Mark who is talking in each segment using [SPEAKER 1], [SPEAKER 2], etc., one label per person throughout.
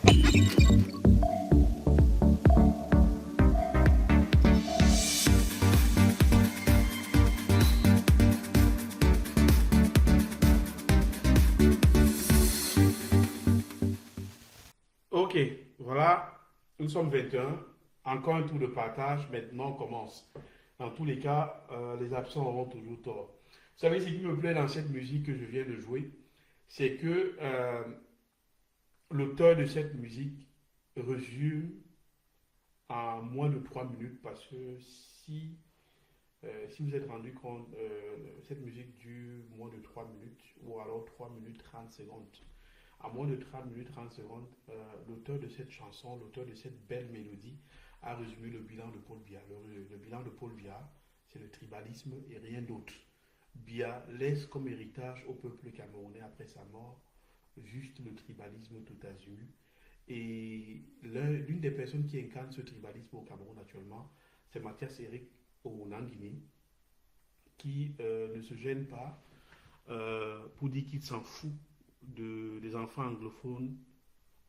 [SPEAKER 1] Ok, voilà, nous sommes 21. Encore un tour de partage. Maintenant, on commence. Dans tous les cas, les absents auront toujours tort. Vous savez, ce qui me plaît dans cette musique que je viens de jouer, c'est que l'auteur de cette musique résume en moins de 3 minutes parce que si vous êtes rendu compte, cette musique dure moins de 3 minutes ou alors 3 minutes 30 secondes. À moins de 30 minutes 30 secondes, l'auteur de cette chanson, l'auteur de cette belle mélodie, a résumé le bilan de Paul Biya. Le bilan de Paul Biya, c'est le tribalisme et rien d'autre. Biya laisse comme héritage au peuple camerounais après sa mort juste le tribalisme tout azimut. Et l'une des personnes qui incarne ce tribalisme au Cameroun actuellement, c'est Mathias Eric au Nanguiné, qui ne se gêne pas pour dire qu'il s'en fout des enfants anglophones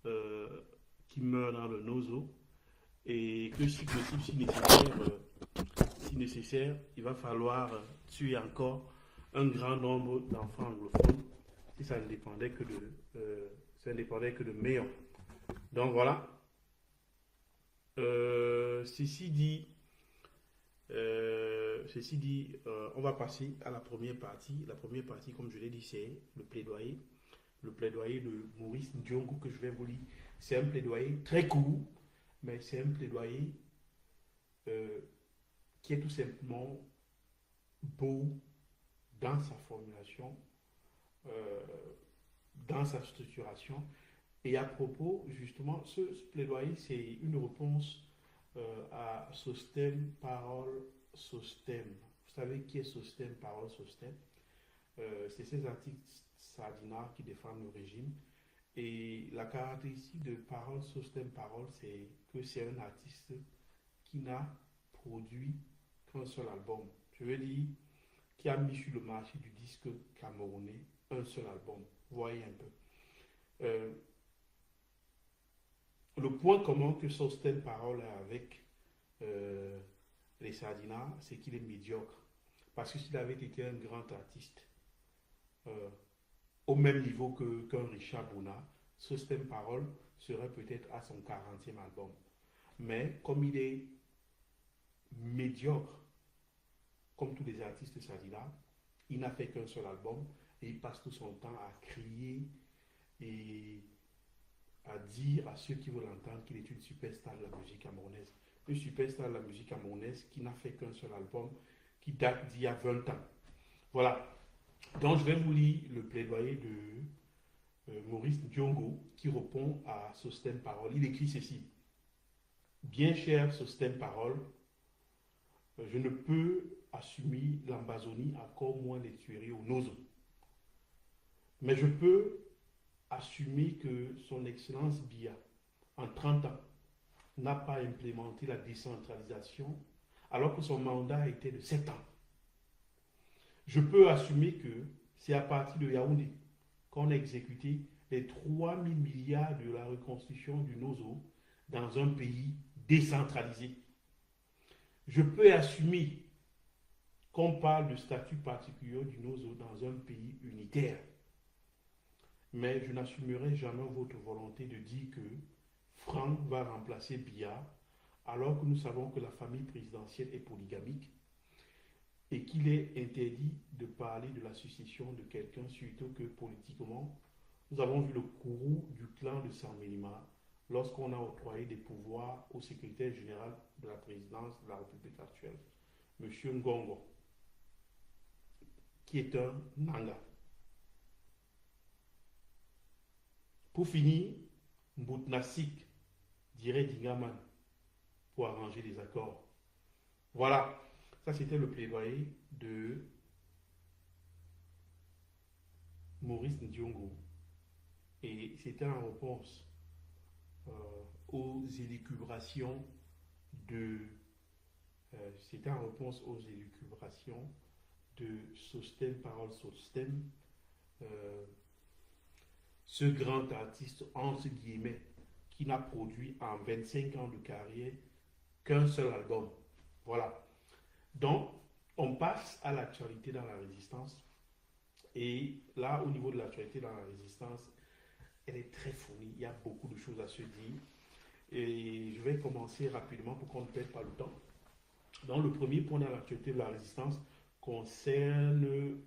[SPEAKER 1] euh, qui meurent dans le nozo et que si possible, si nécessaire, il va falloir tuer encore un grand nombre d'enfants anglophones si ça ne dépendait ça ne dépendait que de meilleurs. Donc voilà. Ceci dit, on va passer à la première partie. La première partie, comme je l'ai dit, c'est le plaidoyer. Le plaidoyer de Maurice Ndiongo que je vais vous lire. C'est un plaidoyer très court, mais c'est un plaidoyer euh, qui est tout simplement beau dans sa formulation, euh, dans sa structuration. Et à propos, justement, ce plaidoyer, c'est une réponse à Sostem, Parole, Sostem. Vous savez qui est Sostem, Parole, Sostem? C'est ces artistes sardinards qui défendent le régime. Et la caractéristique de Parole, Sostem, Parole, c'est que c'est un artiste qui n'a produit qu'un seul album. Je veux dire, qui a mis sur le marché du disque camerounais un seul album. Vous voyez un peu. Euh, le point commun que Sostem Parole a avec euh, les Sardinats, c'est qu'il est médiocre. Parce que s'il avait été un grand artiste, euh, au même niveau qu'un Richard Bona, Sostem Parole serait peut-être à son 40e album. Mais comme il est médiocre, comme tous les artistes sardinats, il n'a fait qu'un seul album et il passe tout son temps à crier et à dire à ceux qui veulent l'entendre qu'il est une superstar de la musique camerounaise. Une superstar de la musique camerounaise qui n'a fait qu'un seul album qui date d'il y a 20 ans. Voilà. Donc je vais vous lire le plaidoyer de Maurice Diongo qui répond à Sostem Parole. Il écrit ceci. Bien cher Sostem Parole, je ne peux assumer l'Ambazonie, encore moins les tueries au Nozo. Mais je peux assumer que son Excellence Biya, en 30 ans, n'a pas implémenté la décentralisation alors que son mandat était de 7 ans. Je peux assumer que c'est à partir de Yaoundé qu'on a exécuté les 3 000 milliards de la reconstruction du Nozo dans un pays décentralisé. Je peux assumer qu'on parle de statut particulier du Nozo dans un pays unitaire. Mais je n'assumerai jamais votre volonté de dire que Franck va remplacer Biya, alors que nous savons que la famille présidentielle est polygamique et qu'il est interdit de parler de la succession de quelqu'un, surtout que politiquement, nous avons vu le courroux du clan de Saint-Ménima lorsqu'on a octroyé des pouvoirs au secrétaire général de la présidence de la République actuelle, M. Ngongo, qui est un Nanga. Pour finir, Mboutnassik dirait Dingaman pour arranger les accords. Voilà, ça c'était le plaidoyer de Maurice Ndiongo. Et c'était en réponse euh, aux élucubrations de c'était en réponse aux élucubrations de Sostem Parole Sostem, euh, ce grand artiste entre guillemets qui n'a produit en 25 ans de carrière qu'un seul album. Voilà. Donc, on passe à l'actualité dans la résistance. Et là, au niveau de l'actualité dans la résistance, elle est très fournie. Il y a beaucoup de choses à se dire. Et je vais commencer rapidement pour qu'on ne perde pas le temps. Donc, le premier point dans l'actualité de la résistance concerne le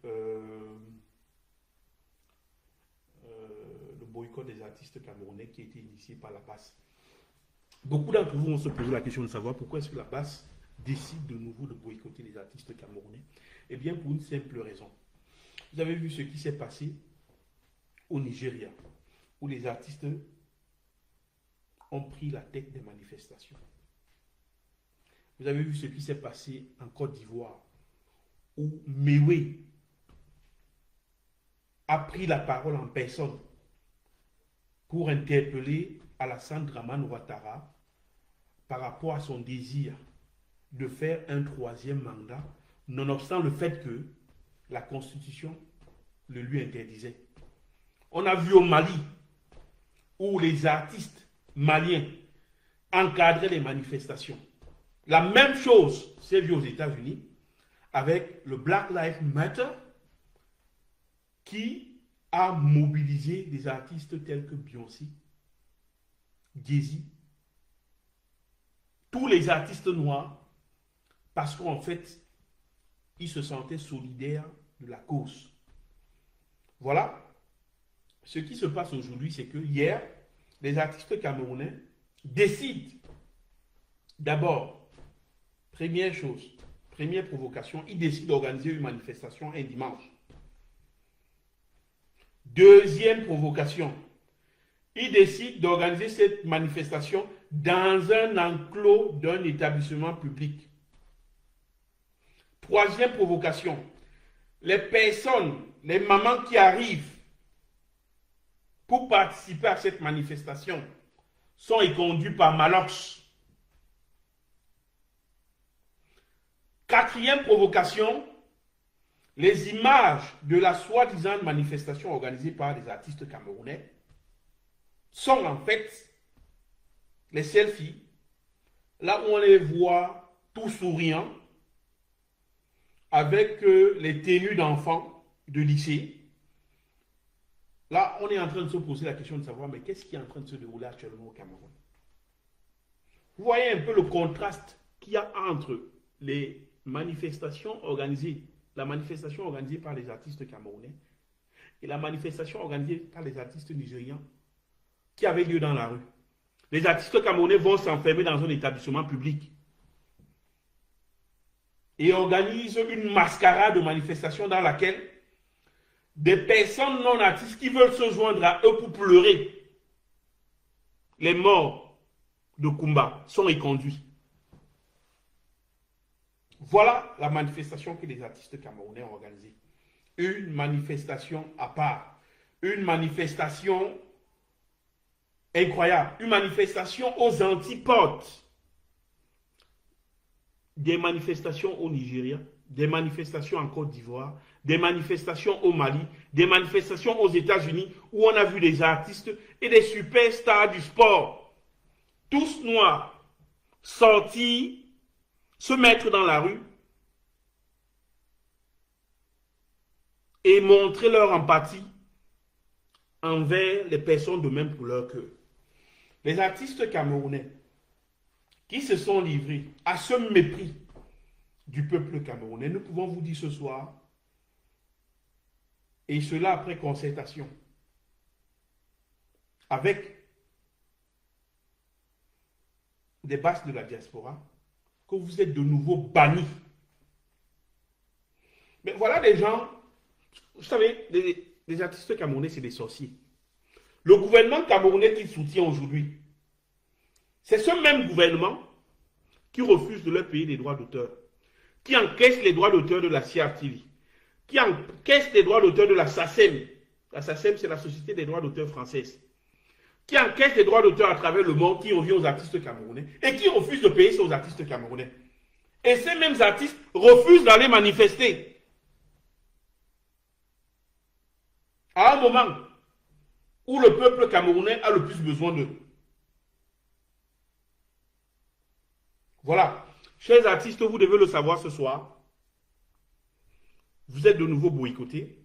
[SPEAKER 1] boycott des artistes camerounais qui a été initié par la BAS. Beaucoup d'entre vous vont se poser la question de savoir pourquoi est-ce que la BAS décide de nouveau de boycotter les artistes camerounais. Eh bien, pour une simple raison. Vous avez vu ce qui s'est passé au Nigeria, où les artistes ont pris la tête des manifestations. Vous avez vu ce qui s'est passé en Côte d'Ivoire, où Mewe a pris la parole en personne pour interpeller Alassane Dramane Ouattara par rapport à son désir de faire un troisième mandat, nonobstant le fait que la Constitution le lui interdisait. On a vu au Mali, où les artistes maliens encadraient les manifestations. La même chose s'est vue aux États-Unis avec le Black Lives Matter qui a mobilisé des artistes tels que Beyoncé, Jay-Z, tous les artistes noirs, parce qu'en fait, ils se sentaient solidaires de la cause. Voilà. Ce qui se passe aujourd'hui, c'est que hier, les artistes camerounais décident d'abord, première chose, première provocation, ils décident d'organiser une manifestation un dimanche. Deuxième provocation, ils décident d'organiser cette manifestation dans un enclos d'un établissement public. Troisième provocation, les personnes, les mamans qui arrivent pour participer à cette manifestation sont éconduites par Malox. Quatrième provocation, les images de la soi-disant manifestation organisée par les artistes camerounais sont en fait les selfies, là où on les voit tout souriants, avec les tenues d'enfants de lycée. Là, on est en train de se poser la question de savoir, mais qu'est-ce qui est en train de se dérouler actuellement au Cameroun? Vous voyez un peu le contraste qu'il y a entre les manifestations organisées, la manifestation organisée par les artistes camerounais et la manifestation organisée par les artistes nigérians qui avait lieu dans la rue. Les artistes camerounais vont s'enfermer dans un établissement public et organisent une mascarade de manifestation dans laquelle des personnes non artistes qui veulent se joindre à eux pour pleurer les morts de Kumba sont éconduits. Voilà la manifestation que les artistes camerounais ont organisée. Une manifestation à part. Une manifestation incroyable. Une manifestation aux antipodes des manifestations au Nigeria, des manifestations en Côte d'Ivoire, des manifestations au Mali, des manifestations aux États-Unis où on a vu des artistes et des superstars du sport, tous noirs, sortir, se mettre dans la rue et montrer leur empathie envers les personnes de même couleur qu'eux. Les artistes camerounais qui se sont livrés à ce mépris du peuple camerounais, nous pouvons vous dire ce soir, et cela après concertation avec des bases de la diaspora, que vous êtes de nouveau bannis. Mais voilà des gens, vous savez, les artistes camerounais, c'est des sorciers. Le gouvernement camerounais qu'ils soutiennent aujourd'hui, c'est ce même gouvernement qui refuse de leur payer les droits d'auteur, qui encaisse les droits d'auteur de la CRTV, qui encaisse les droits d'auteur de la SACEM. La SACEM, c'est la Société des droits d'auteur française, qui encaisse les droits d'auteur à travers le monde, qui revient aux artistes camerounais, et qui refuse de payer ça aux artistes camerounais. Et ces mêmes artistes refusent d'aller manifester. À un moment où le peuple camerounais a le plus besoin d'eux. Voilà. Chers artistes, vous devez le savoir ce soir. Vous êtes de nouveau boycottés.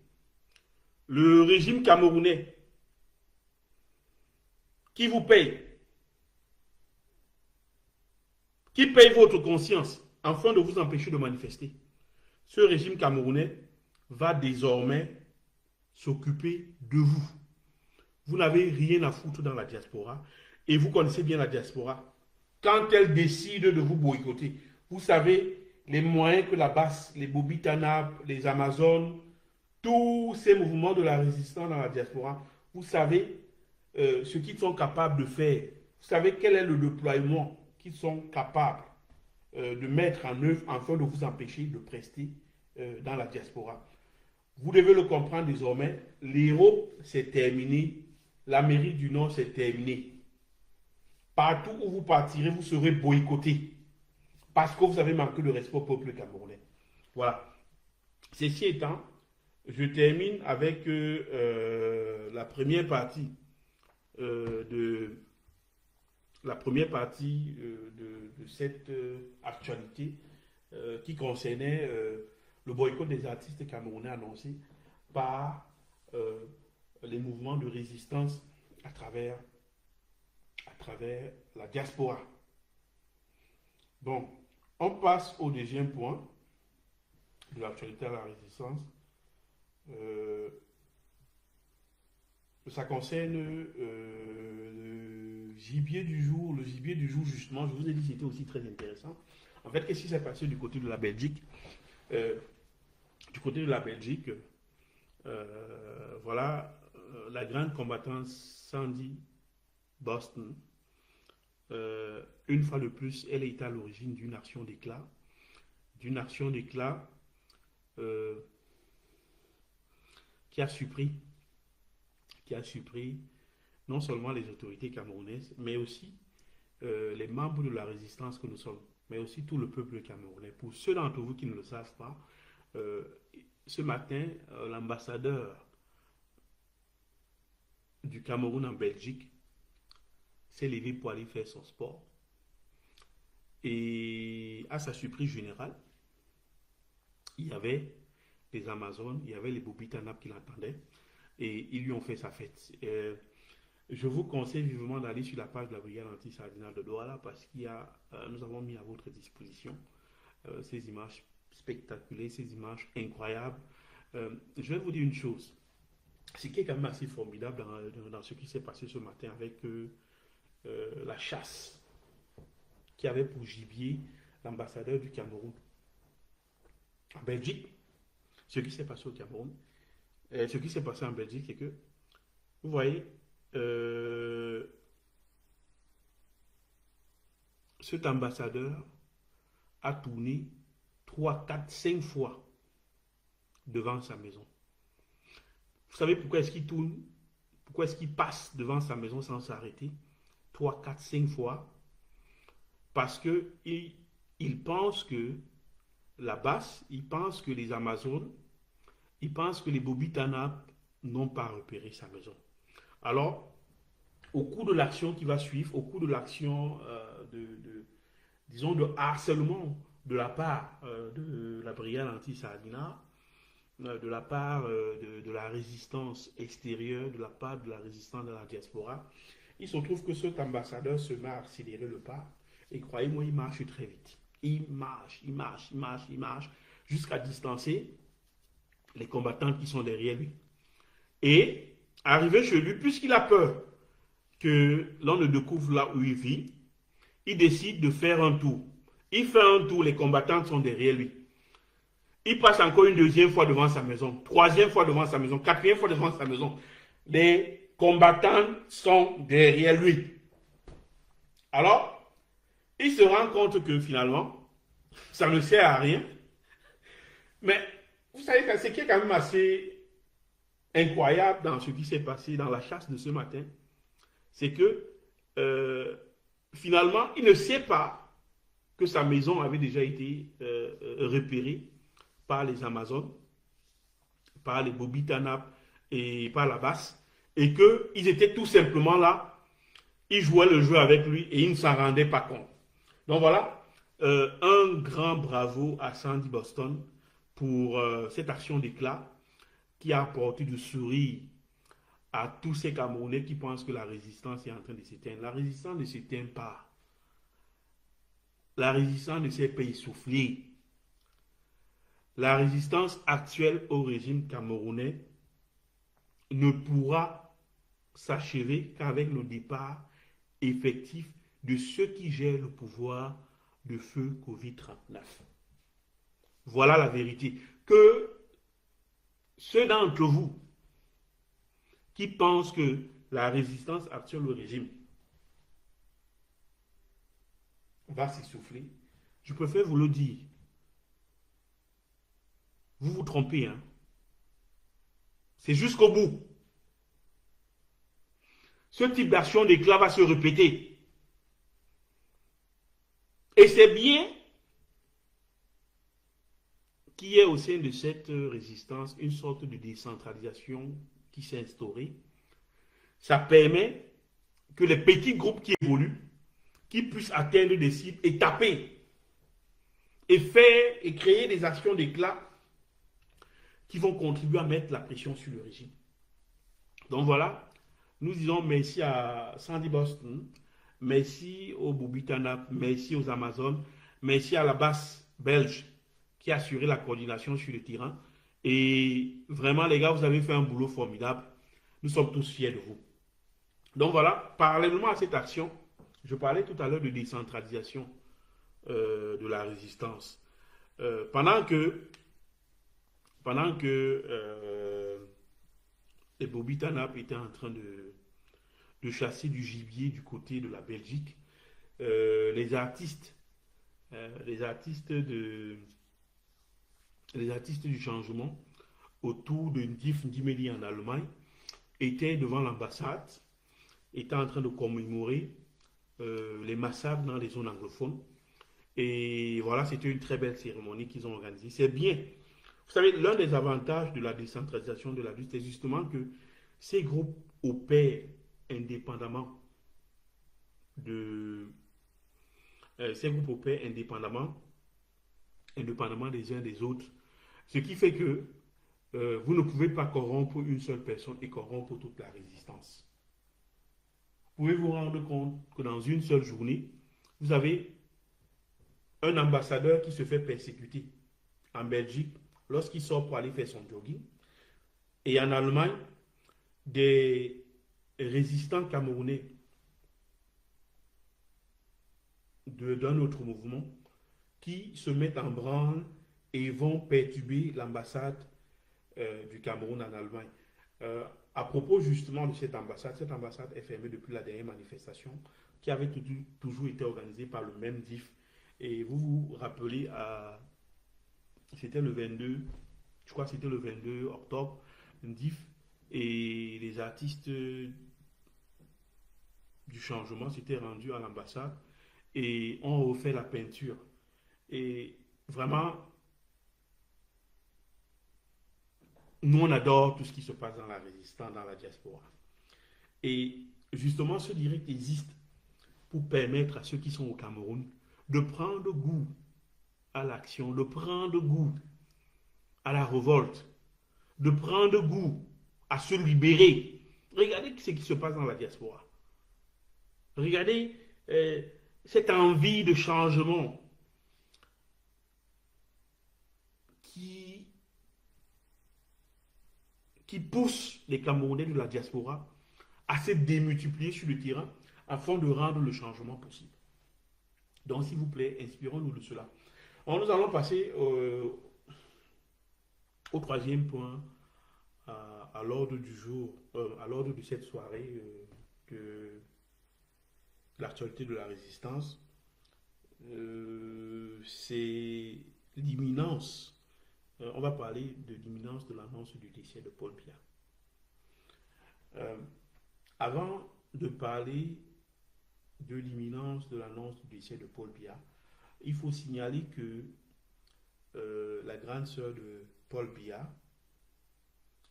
[SPEAKER 1] Le régime camerounais qui vous paye, qui paye votre conscience afin de vous empêcher de manifester. Ce régime camerounais va désormais s'occuper de vous. Vous n'avez rien à foutre dans la diaspora et vous connaissez bien la diaspora. Quand elle décide de vous boycotter, vous savez les moyens que la BAS, les Bobi Tanab, les Amazones, tous ces mouvements de la résistance dans la diaspora, vous savez ce qu'ils sont capables de faire. Vous savez quel est le déploiement qu'ils sont capables de mettre en œuvre afin de vous empêcher de prester dans la diaspora. Vous devez le comprendre désormais, l'Europe c'est terminé, l'Amérique du Nord c'est terminé. Partout où vous partirez, vous serez boycotté parce que vous avez manqué de respect au peuple camerounais. Voilà. Ceci étant, je termine avec la première partie de cette actualité qui concernait le boycott des artistes camerounais annoncé par les mouvements de résistance à travers la diaspora. Bon, on passe au deuxième point de l'actualité à la résistance. Ça concerne le gibier du jour. Le gibier du jour, justement, je vous ai dit que c'était aussi très intéressant. En fait, qu'est-ce qui s'est passé du côté de la Belgique? Du côté de la Belgique, voilà, la grande combattante Sandy Boston, une fois de plus, elle est à l'origine d'une action d'éclat. Qui a surpris non seulement les autorités camerounaises, mais aussi les membres de la résistance que nous sommes, mais aussi tout le peuple camerounais. Pour ceux d'entre vous qui ne le savent pas, ce matin, l'ambassadeur du Cameroun en Belgique s'est levé pour aller faire son sport. Et à sa surprise générale, il y avait les Amazones, il y avait les Bobi Tanab qui l'entendaient et ils lui ont fait sa fête. Je vous conseille vivement d'aller sur la page de la brigade anti-Sardinat de Douala parce qu'il y a, nous avons mis à votre disposition ces images spectaculaires, ces images incroyables. Je vais vous dire une chose, ce qui est quand même assez formidable dans ce qui s'est passé ce matin avec la chasse qui avait pour gibier l'ambassadeur du Cameroun en Belgique. Ce qui s'est passé au Cameroun, ce qui s'est passé en Belgique, c'est que, vous voyez, cet ambassadeur a tourné 3, 4, 5 fois devant sa maison. Vous savez pourquoi est-ce qu'il tourne? Pourquoi est-ce qu'il passe devant sa maison sans s'arrêter? 3, 4, 5 fois. Parce qu'il pense que la basse, il pense que les Amazones, il pense que les Bobi Tanab n'ont pas repéré sa maison. Alors, au cours de l'action qui va suivre, au cours de l'action disons, de harcèlement de la part de la brigade anti-Sardinat, de la part de la résistance extérieure, de la part de la résistance de la diaspora, il se trouve que cet ambassadeur se met à accélérer le pas. Et croyez-moi, il marche très vite. Il marche, jusqu'à distancer les combattants qui sont derrière lui. Et, arrivé chez lui, puisqu'il a peur que l'on ne découvre là où il vit, il décide de faire un tour. Il fait un tour, les combattants sont derrière lui. Il passe encore une deuxième fois devant sa maison, troisième fois devant sa maison, quatrième fois devant sa maison. Les combattants sont derrière lui. Alors, il se rend compte que finalement, ça ne sert à rien. Mais vous savez, ce qui est quand même assez incroyable dans ce qui s'est passé dans la chasse de ce matin, c'est que finalement, il ne sait pas que sa maison avait déjà été repérée par les Amazones, par les Bobi Tanab et par la basse, et qu'ils étaient tout simplement là, ils jouaient le jeu avec lui et ils ne s'en rendaient pas compte. Donc voilà, Un grand bravo à Sandy Boston pour cette action d'éclat qui a apporté du sourire à tous ces Camerounais qui pensent que la résistance est en train de s'éteindre. La résistance ne s'éteint pas. La résistance ne s'est pas essoufflée. La résistance actuelle au régime camerounais ne pourra s'achever qu'avec le départ effectif de ceux qui gèrent le pouvoir de feu Covid-39. Voilà la vérité. Que ceux d'entre vous qui pensent que la résistance actuelle au régime va s'essouffler, je préfère vous le dire. Vous vous trompez, hein. C'est jusqu'au bout. Ce type d'action d'éclat va se répéter. Et c'est bien qu'il y ait au sein de cette résistance une sorte de décentralisation qui s'est instaurée. Ça permet que les petits groupes qui évoluent, qui puissent atteindre des cibles et taper et faire et créer des actions d'éclat qui vont contribuer à mettre la pression sur le régime. Donc voilà, nous disons merci à Sandy Boston, merci aux Boubitana, merci aux Amazones, merci à la base belge qui a assuré la coordination sur le terrain. Et vraiment, les gars, vous avez fait un boulot formidable. Nous sommes tous fiers de vous. Donc voilà, parallèlement à cette action, je parlais tout à l'heure de décentralisation de la résistance. Pendant que les Bobitanap étaient en train de chasser du gibier du côté de la Belgique, les artistes du changement autour de Ndif Ndimeli en Allemagne étaient devant l'ambassade, étaient en train de commémorer les massacres dans les zones anglophones. Et voilà, c'était une très belle cérémonie qu'ils ont organisée. C'est bien. Vous savez, l'un des avantages de la décentralisation de la lutte, c'est justement que ces groupes opèrent indépendamment de. Ces groupes opèrent indépendamment des uns des autres. Ce qui fait que vous ne pouvez pas corrompre une seule personne et corrompre toute la résistance. Vous pouvez vous rendre compte que dans une seule journée, vous avez un ambassadeur qui se fait persécuter en Belgique lorsqu'il sort pour aller faire son jogging. Et en Allemagne, des résistants camerounais d'un autre mouvement qui se mettent en branle et vont perturber l'ambassade du Cameroun en Allemagne. À propos justement de cette ambassade est fermée depuis la dernière manifestation qui avait toujours été organisée par le même DIF. Et vous vous rappelez, c'était le 22, je crois que c'était le 22 octobre, le DIF et les artistes du changement s'étaient rendus à l'ambassade et ont refait la peinture. Et vraiment, nous on adore tout ce qui se passe dans la résistance, dans la diaspora. Et justement, ce direct existe pour permettre à ceux qui sont au Cameroun de prendre goût à l'action, de prendre goût à la révolte, de prendre goût à se libérer. Regardez ce qui se passe dans la diaspora. Regardez cette envie de changement qui pousse les Camerounais de la diaspora à se démultiplier sur le terrain afin de rendre le changement possible. Donc, s'il vous plaît, inspirons-nous de cela. Alors, nous allons passer au troisième point à l'ordre du jour, à l'ordre de cette soirée de l'actualité de la résistance. C'est l'imminence. On va parler de l'imminence de l'annonce du décès de Paul Biya. Avant de parler de l'imminence de l'annonce du décès de Paul Biya, il faut signaler que la grande sœur de Paul Biya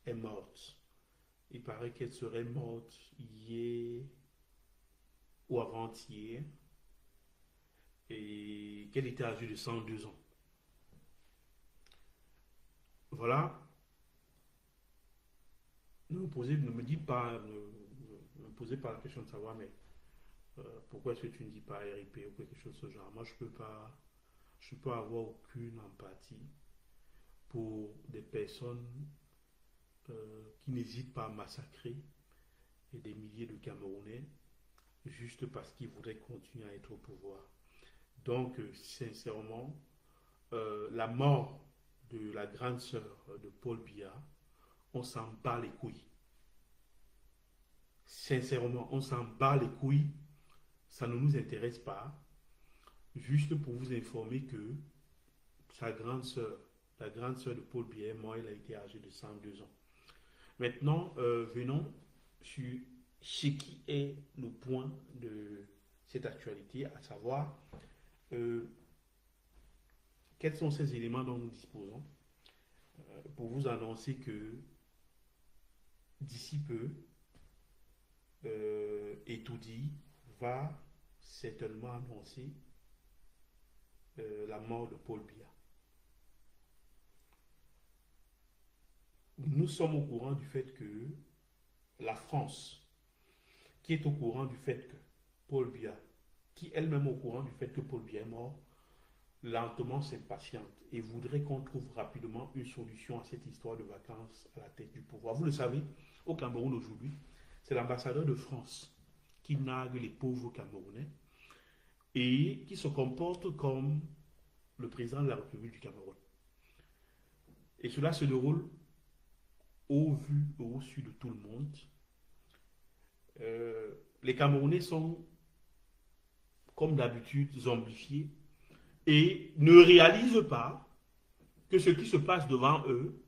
[SPEAKER 1] est morte. Il paraît qu'elle serait morte hier ou avant-hier. et qu'elle était âgée de 102 ans. Voilà. Ne me dites pas, ne me posez pas la question de savoir, mais pourquoi est-ce que tu ne dis pas RIP ou quelque chose de ce genre. Moi, je peux avoir aucune empathie pour des personnes qui n'hésitent pas à massacrer des milliers de Camerounais juste parce qu'ils voudraient continuer à être au pouvoir. Donc, sincèrement, la mort de la grande sœur de Paul Biya, on s'en bat les couilles. Sincèrement, on s'en bat les couilles. Ça ne nous intéresse pas. Juste pour vous informer que sa grande sœur, la grande sœur de Paul Biya, moi, elle a été âgée de 102 ans. Maintenant, venons sur ce qui est le point de cette actualité, à savoir quels sont ces éléments dont nous disposons pour vous annoncer que d'ici peu, Etoudi va certainement annoncer la mort de Paul Biya. Nous sommes au courant du fait que la France, qui est au courant du fait que Paul Biya, qui elle-même est au courant du fait que Paul Biya est mort, lentement s'impatiente et voudrait qu'on trouve rapidement une solution à cette histoire de vacances à la tête du pouvoir. Vous le savez, au Cameroun aujourd'hui, c'est l'ambassadeur de France qui nargue les pauvres Camerounais et qui se comporte comme le président de la République du Cameroun. Et cela se déroule au vu et au su de tout le monde. Les Camerounais sont, comme d'habitude, zombifiés et ne réalisent pas que ce qui se passe devant eux,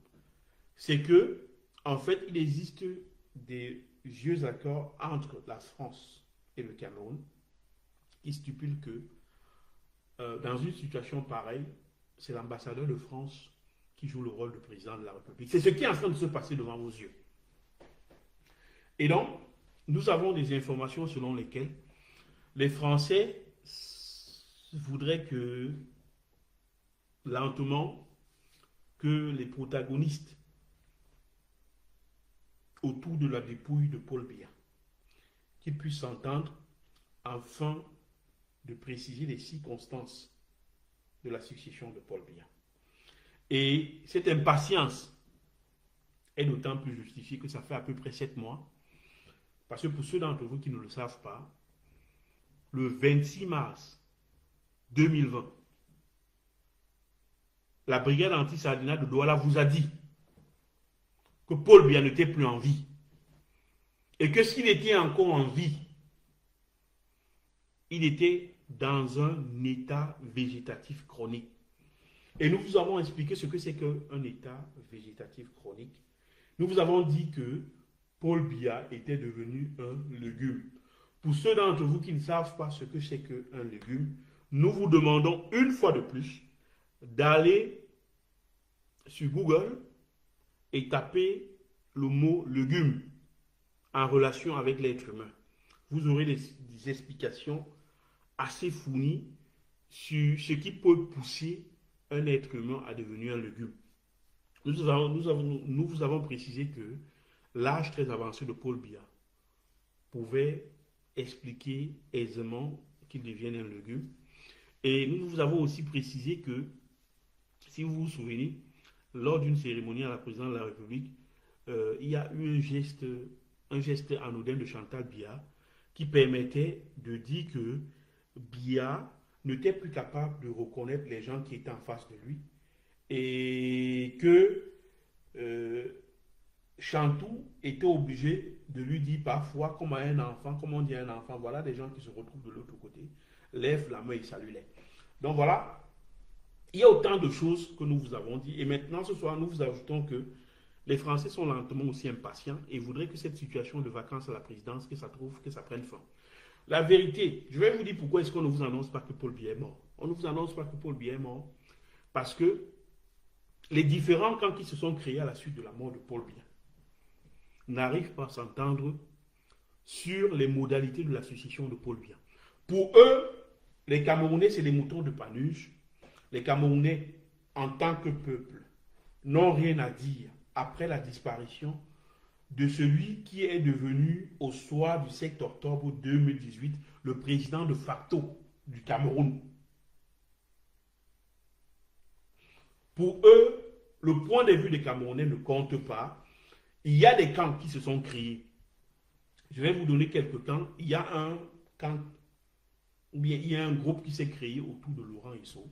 [SPEAKER 1] c'est que, en fait, il existe des vieux accords entre la France et le Cameroun qui stipulent que, dans une situation pareille, c'est l'ambassadeur de France qui joue le rôle de président de la République. C'est ce qui est en train de se passer devant vos yeux. Et donc, nous avons des informations selon lesquelles les Français voudraient que, lentement, que les protagonistes autour de la dépouille de Paul Biya, qu'ils puissent s'entendre afin de préciser les circonstances de la succession de Paul Biya. Et cette impatience est d'autant plus justifiée que ça fait à peu près 7 mois. Parce que pour ceux d'entre vous qui ne le savent pas, le 26 mars 2020, la brigade anti-Sardinat de Douala vous a dit que Paul Biya n'était plus en vie. Et que s'il était encore en vie, il était dans un état végétatif chronique. Et nous vous avons expliqué ce que c'est qu'un état végétatif chronique. Nous vous avons dit que Paul Biya était devenu un légume. Pour ceux d'entre vous qui ne savent pas ce que c'est qu'un légume, nous vous demandons une fois de plus d'aller sur Google et taper le mot légume en relation avec l'être humain. Vous aurez des explications assez fournies sur ce qui peut pousser un être humain à devenir un légume. Nous vous avons précisé que l'âge très avancé de Paul Biya pouvait expliquer aisément qu'il devienne un légume. Et nous vous avons aussi précisé que, si vous vous souvenez, lors d'une cérémonie à la présidence de la République, il y a eu un geste anodin de Chantal Biya qui permettait de dire que Biya n'était plus capable de reconnaître les gens qui étaient en face de lui et que Chantou était obligé de lui dire parfois, comme à un enfant, comme on dit à un enfant, voilà des gens qui se retrouvent de l'autre côté, lève la main et salue-les. Donc voilà, il y a autant de choses que nous vous avons dit. Et maintenant, ce soir, nous vous ajoutons que les Français sont lentement aussi impatients et voudraient que cette situation de vacances à la présidence, que ça prenne fin. La vérité, je vais vous dire pourquoi est-ce qu'on ne vous annonce pas que Paul Biya est mort. On ne vous annonce pas que Paul Biya est mort parce que les différents camps qui se sont créés à la suite de la mort de Paul Biya n'arrivent pas à s'entendre sur les modalités de la succession de Paul Biya. Pour eux, Les Camerounais, c'est les moutons de Panurge. Les Camerounais, en tant que peuple, n'ont rien à dire après la disparition de celui qui est devenu, au soir du 7 octobre 2018, le président de facto du Cameroun. Pour eux, le point de vue des Camerounais ne compte pas. Il y a des camps qui se sont créés. Je vais vous donner quelques camps. Il y a un camp, ou bien il y a un groupe qui s'est créé autour de Laurent Esso.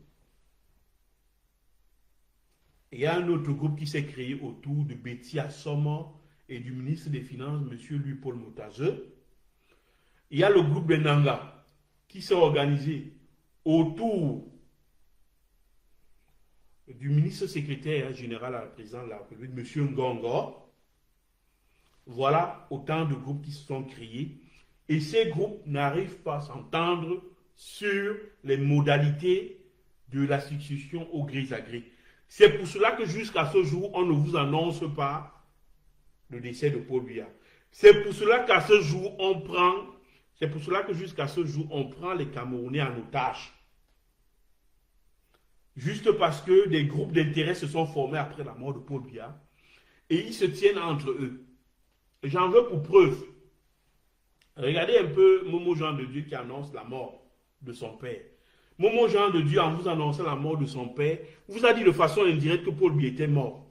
[SPEAKER 1] Il y a un autre groupe qui s'est créé autour de Betty Assoma et du ministre des Finances, M. Louis-Paul Motazeux. Il y a le groupe de Nanga qui s'est organisé autour du ministre secrétaire général à la présidence de la République, M. Ngongo. Voilà autant de groupes qui se sont créés. Et ces groupes n'arrivent pas à s'entendre sur les modalités de la succession au gré à gré. C'est pour cela que jusqu'à ce jour, on ne vous annonce pas le décès de Paul Biya. C'est pour cela qu'à ce jour, c'est pour cela que jusqu'à ce jour, on prend les Camerounais en otage. Juste parce que des groupes d'intérêt se sont formés après la mort de Paul Biya et ils se tiennent entre eux. J'en veux pour preuve. Regardez un peu Momo Jean de Dieu qui annonce la mort de son père. Momo Jean de Dieu, en vous annonçant la mort de son père, vous a dit de façon indirecte que Paul Biya était mort.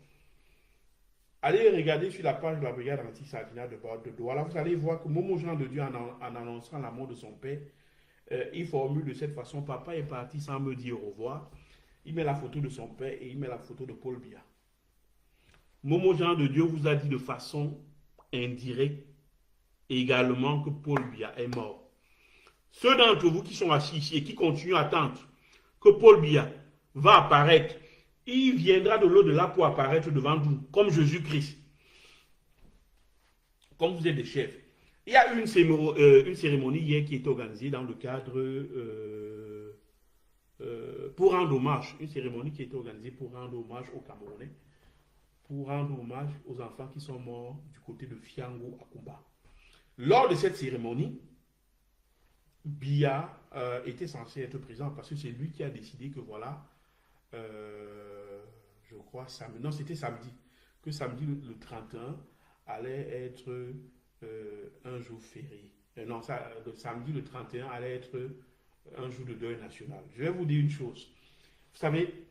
[SPEAKER 1] Allez regarder sur la page de la brigade anti-Sardina de Douala, vous allez voir que Momo Jean de Dieu, en annonçant la mort de son père, il formule de cette façon: papa est parti sans me dire au revoir. Il met la photo de son père et il met la photo de Paul Biya. Momo Jean de Dieu vous a dit de façon indirecte également que Paul Biya est mort. Ceux d'entre vous qui sont assis ici et qui continuent à attendre que Paul Biya va apparaître, il viendra de l'au-delà pour apparaître devant vous, comme Jésus-Christ. Comme vous êtes des chefs. Il y a une cérémonie hier qui est organisée dans le cadre pour rendre hommage, une cérémonie qui a été organisée pour rendre hommage aux Camerounais, pour rendre hommage aux enfants qui sont morts du côté de Fiango à Kumba. Lors de cette cérémonie, Biya était censé être présent parce que c'est lui qui a décidé que voilà, je crois, non, c'était samedi, que samedi le 31 allait être un jour férié. Non, le samedi le 31 allait être un jour de deuil national. Je vais vous dire une chose. Vous savez,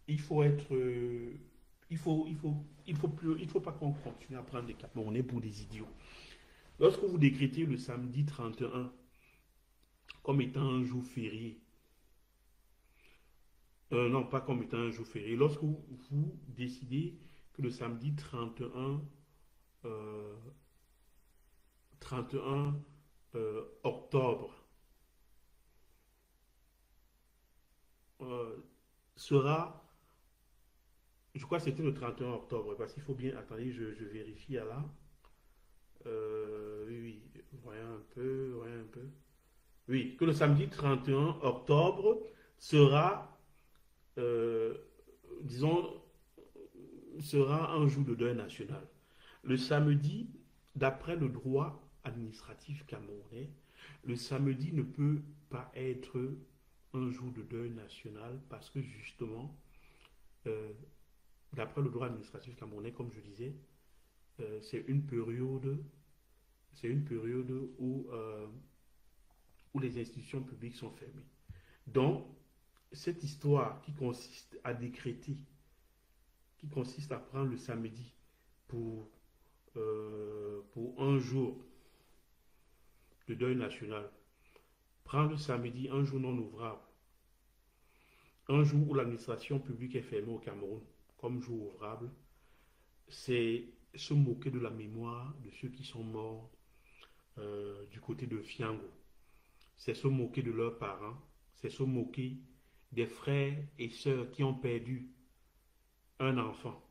[SPEAKER 1] il faut pas qu'on continue à prendre des Camerounais pour des idiots. Lorsque vous décrétez le samedi 31 comme étant un jour férié, non, pas comme étant un jour férié, lorsque vous décidez que le samedi 31 octobre sera, je crois que c'était le 31 octobre, parce qu'il faut bien, attendez, je vérifie là. Oui, voyons un peu. Oui, que le samedi 31 octobre sera, sera un jour de deuil national. Le samedi, d'après le droit administratif camerounais, le samedi ne peut pas être un jour de deuil national parce que justement, d'après le droit administratif camerounais, comme je disais, c'est une période où les institutions publiques sont fermées. Donc, cette histoire qui consiste à décréter, qui consiste à prendre le samedi pour un jour de deuil national, prendre le samedi, un jour non ouvrable, un jour où l'administration publique est fermée au Cameroun comme jour ouvrable, c'est se moquer de la mémoire de ceux qui sont morts du côté de Fiango. C'est se moquer de leurs parents, c'est se moquer des frères et sœurs qui ont perdu un enfant,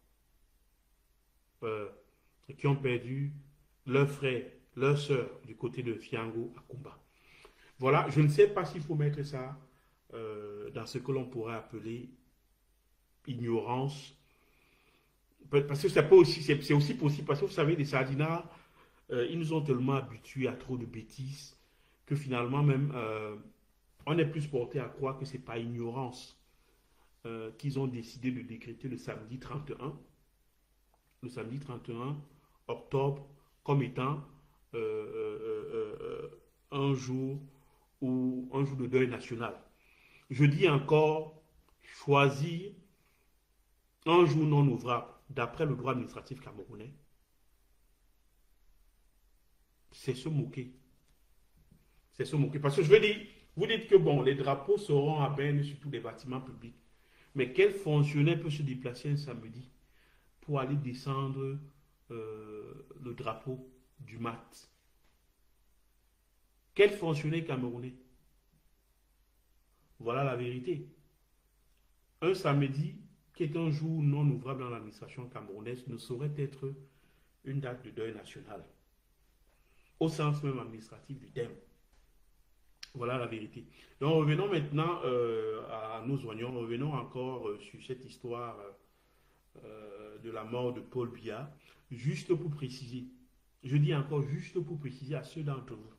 [SPEAKER 1] qui ont perdu leurs frères, leurs sœurs du côté de Fiango à Kumba. Voilà, je ne sais pas s'il faut mettre ça dans ce que l'on pourrait appeler ignorance. Parce que c'est aussi possible, parce que vous savez, les Sardinards, ils nous ont tellement habitués à trop de bêtises que finalement même, on est plus porté à croire que c'est par ignorance qu'ils ont décidé de décréter le samedi 31 octobre, comme étant euh, euh, euh, un jour ou un jour de deuil national. Je dis encore, choisir un jour non ouvrable d'après le droit administratif camerounais, c'est se moquer. C'est se moquer. Parce que je veux dire, vous dites que bon, les drapeaux seront à Berne sur tous les bâtiments publics. Mais quel fonctionnaire peut se déplacer un samedi pour aller descendre le drapeau du mat? Quel fonctionnaire camerounais? Voilà la vérité. Un samedi, qui est un jour non ouvrable dans l'administration camerounaise, ne saurait être une date de deuil national, au sens même administratif du terme. Voilà la vérité. Donc revenons maintenant à nos oignons, revenons encore sur cette histoire de la mort de Paul Biya, juste pour préciser, je dis encore juste pour préciser à ceux d'entre vous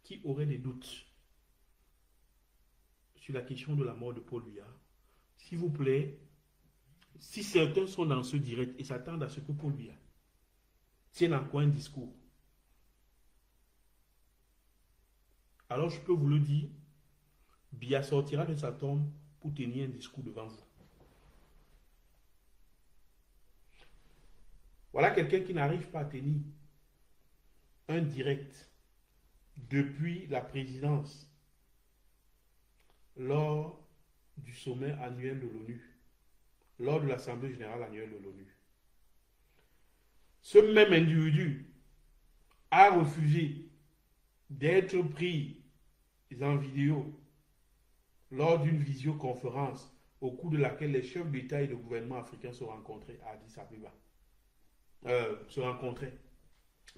[SPEAKER 1] qui auraient des doutes sur la question de la mort de Paul Biya, s'il vous plaît, si certains sont dans ce direct et s'attendent à ce que Paul Biya tienne encore un discours, alors je peux vous le dire, Biya sortira de sa tombe pour tenir un discours devant vous. Voilà quelqu'un qui n'arrive pas à tenir un direct depuis la présidence lors du sommet annuel de l'ONU, lors de l'Assemblée générale annuelle de l'ONU. Ce même individu a refusé d'être pris en vidéo lors d'une visioconférence au cours de laquelle les chefs d'État et de gouvernement africains se rencontraient à Addis Abeba. Se rencontraient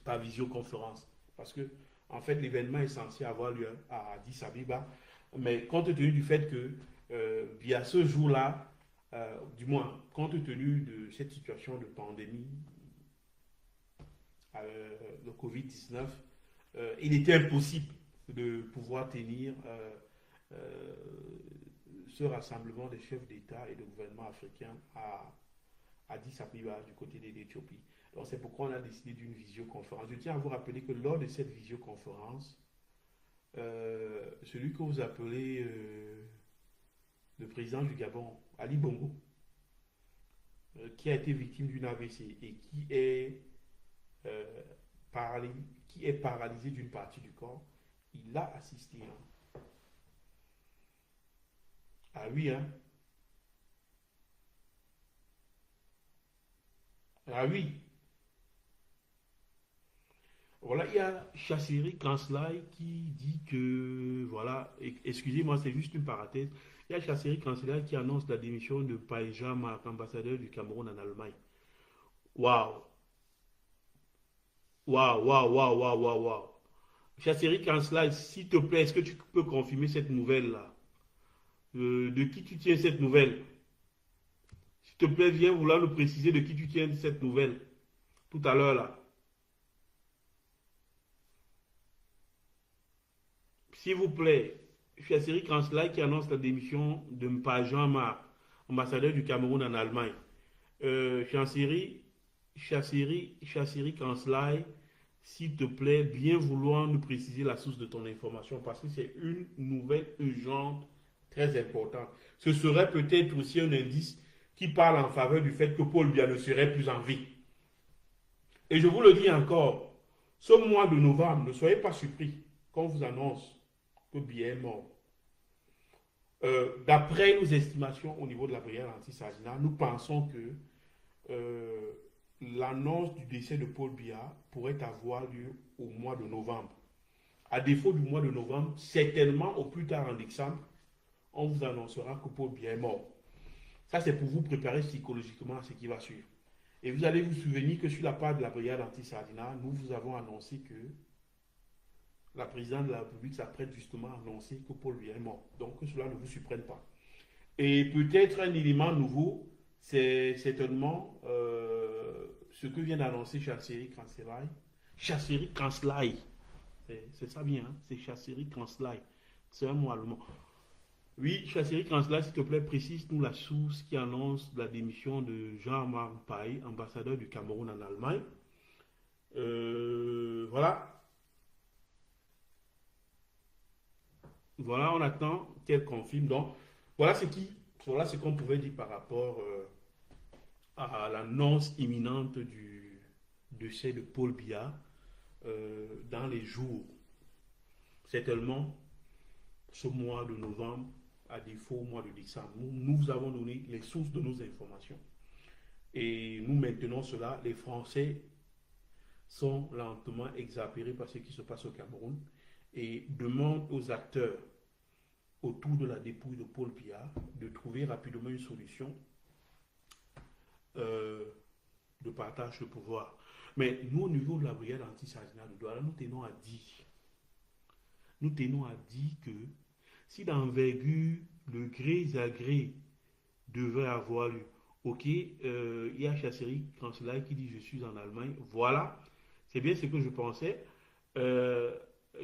[SPEAKER 1] par visioconférence. Parce que, en fait, l'événement est censé avoir lieu à Addis Abeba. Mais compte tenu du fait que, via ce jour-là, du moins, compte tenu de cette situation de pandémie, le Covid-19, il était impossible de pouvoir tenir ce rassemblement des chefs d'État et de gouvernement africains à Addis Abeba, du côté de l'Éthiopie. Donc c'est pourquoi on a décidé d'une visioconférence. Je tiens à vous rappeler que lors de cette visioconférence, celui que vous appelez le président du Gabon, Ali Bongo, qui a été victime d'une AVC et qui est paralysé d'une partie du corps, il a assisté. Hein. Ah oui, hein? Ah oui. Voilà, il y a Chassiri Kanslai qui dit que, voilà, excusez-moi, c'est juste une parenthèse. Il y a Chassiri Kanslai qui annonce la démission de Païja Marc, ambassadeur du Cameroun en Allemagne. Waouh! Waouh, waouh, waouh, waouh, waouh, waouh. Chassiri Kanslai, s'il te plaît, est-ce que tu peux confirmer cette nouvelle-là? De qui tu tiens cette nouvelle? S'il te plaît, viens vouloir nous préciser de qui tu tiens cette nouvelle tout à l'heure là. S'il vous plaît, Chassiri Kanslai qui annonce la démission de Mpajan Mar, ambassadeur du Cameroun en Allemagne. Chassiri Kanslai, s'il te plaît, bien vouloir nous préciser la source de ton information parce que c'est une nouvelle urgente très importante. Ce serait peut-être aussi un indice qui parle en faveur du fait que Paul Biya ne serait plus en vie. Et je vous le dis encore, ce mois de novembre, ne soyez pas surpris qu'on vous annonce que Biya est mort. D'après nos estimations au niveau de la brigade anti-Sagina, nous pensons que l'annonce du décès de Paul Biya pourrait avoir lieu au mois de novembre. À défaut du mois de novembre, certainement au plus tard en décembre, on vous annoncera que Paul Biya est mort. Ça, c'est pour vous préparer psychologiquement à ce qui va suivre. Et vous allez vous souvenir que sur la part de la brigade anti-Sardina, nous vous avons annoncé que la présidente de la République s'apprête justement à annoncer que Paul Biya est mort. Donc que cela ne vous surprenne pas. Et peut-être un élément nouveau, c'est certainement ce que vient d'annoncer Chassiri Kanslai. Chassiri Kanslai. C'est ça bien, hein? C'est Chasserie Kanslai. C'est un mot allemand. Oui, Chasserie Kanslai, s'il te plaît, précise-nous la source qui annonce la démission de Jean-Marc Paille, ambassadeur du Cameroun en Allemagne. Voilà. Voilà, on attend qu'elle confirme. Donc, voilà voilà ce qu'on pouvait dire par rapport à l'annonce imminente du décès de Paul Biya dans les jours, certainement ce mois de novembre, à défaut au mois de décembre. Nous vous avons donné les sources de nos informations. Et nous maintenons cela. Les Français sont lentement exaspérés par ce qui se passe au Cameroun et demandent aux acteurs autour de la dépouille de Paul Biya de trouver rapidement une solution euh, de partage de pouvoir. Mais nous, au niveau de la brigade anti-assassinat de Douala, nous tenons à dire que si d'envergure le gré à gré devrait avoir lieu, ok, il y a Chasserie Kanslai qui dit je suis en Allemagne, voilà, c'est bien ce que je pensais. Euh,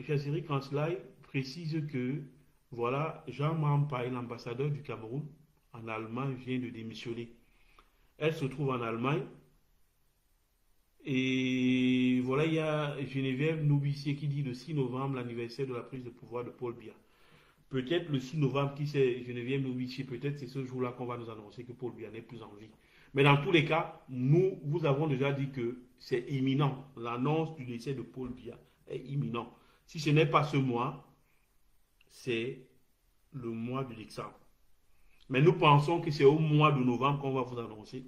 [SPEAKER 1] Chasserie Kanslai précise que, voilà, Jean-Marc Paille, l'ambassadeur du Cameroun en Allemagne, vient de démissionner. Elle se trouve en Allemagne. Et voilà, il y a Geneviève Noubicier qui dit le 6 novembre, l'anniversaire de la prise de pouvoir de Paul Biya. Peut-être le 6 novembre, qui c'est Geneviève Noubicier, peut-être c'est ce jour-là qu'on va nous annoncer que Paul Biya n'est plus en vie. Mais dans tous les cas, nous vous avons déjà dit que c'est imminent. L'annonce du décès de Paul Biya est imminent. Si ce n'est pas ce mois, c'est le mois de décembre. Mais nous pensons que c'est au mois de novembre qu'on va vous annoncer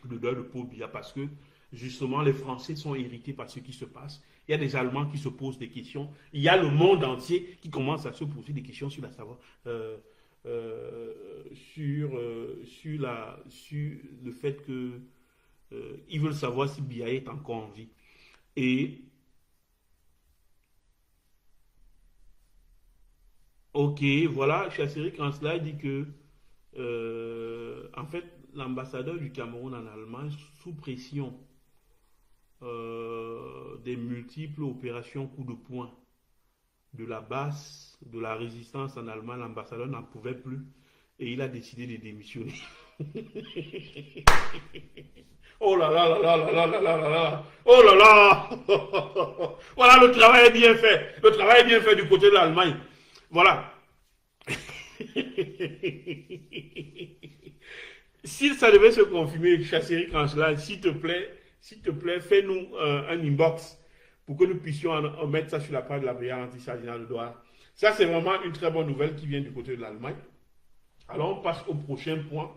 [SPEAKER 1] le deuil de Paul Biya parce que justement les Français sont irrités par ce qui se passe. Il y a des Allemands qui se posent des questions. Il y a le monde entier qui commence à se poser des questions sur la savoir, sur le fait que ils veulent savoir si Biya est encore en vie. Et ok, voilà, Chasserie Kanslai dit que en fait l'ambassadeur du Cameroun en Allemagne sous pression des multiples opérations coup de poing de la base de la résistance en Allemagne, l'ambassadeur n'en pouvait plus et il a décidé de démissionner. Oh là là là là là là là là là. Oh là là. Voilà, le travail est bien fait. Le travail est bien fait du côté de l'Allemagne. Voilà. Si ça devait se confirmer, Chasserie Kanslai, s'il te plaît, fais-nous un inbox pour que nous puissions mettre ça sur la page de la brigade anti-assassinat de Douala. Ça, c'est vraiment une très bonne nouvelle qui vient du côté de l'Allemagne. Alors, on passe au prochain point.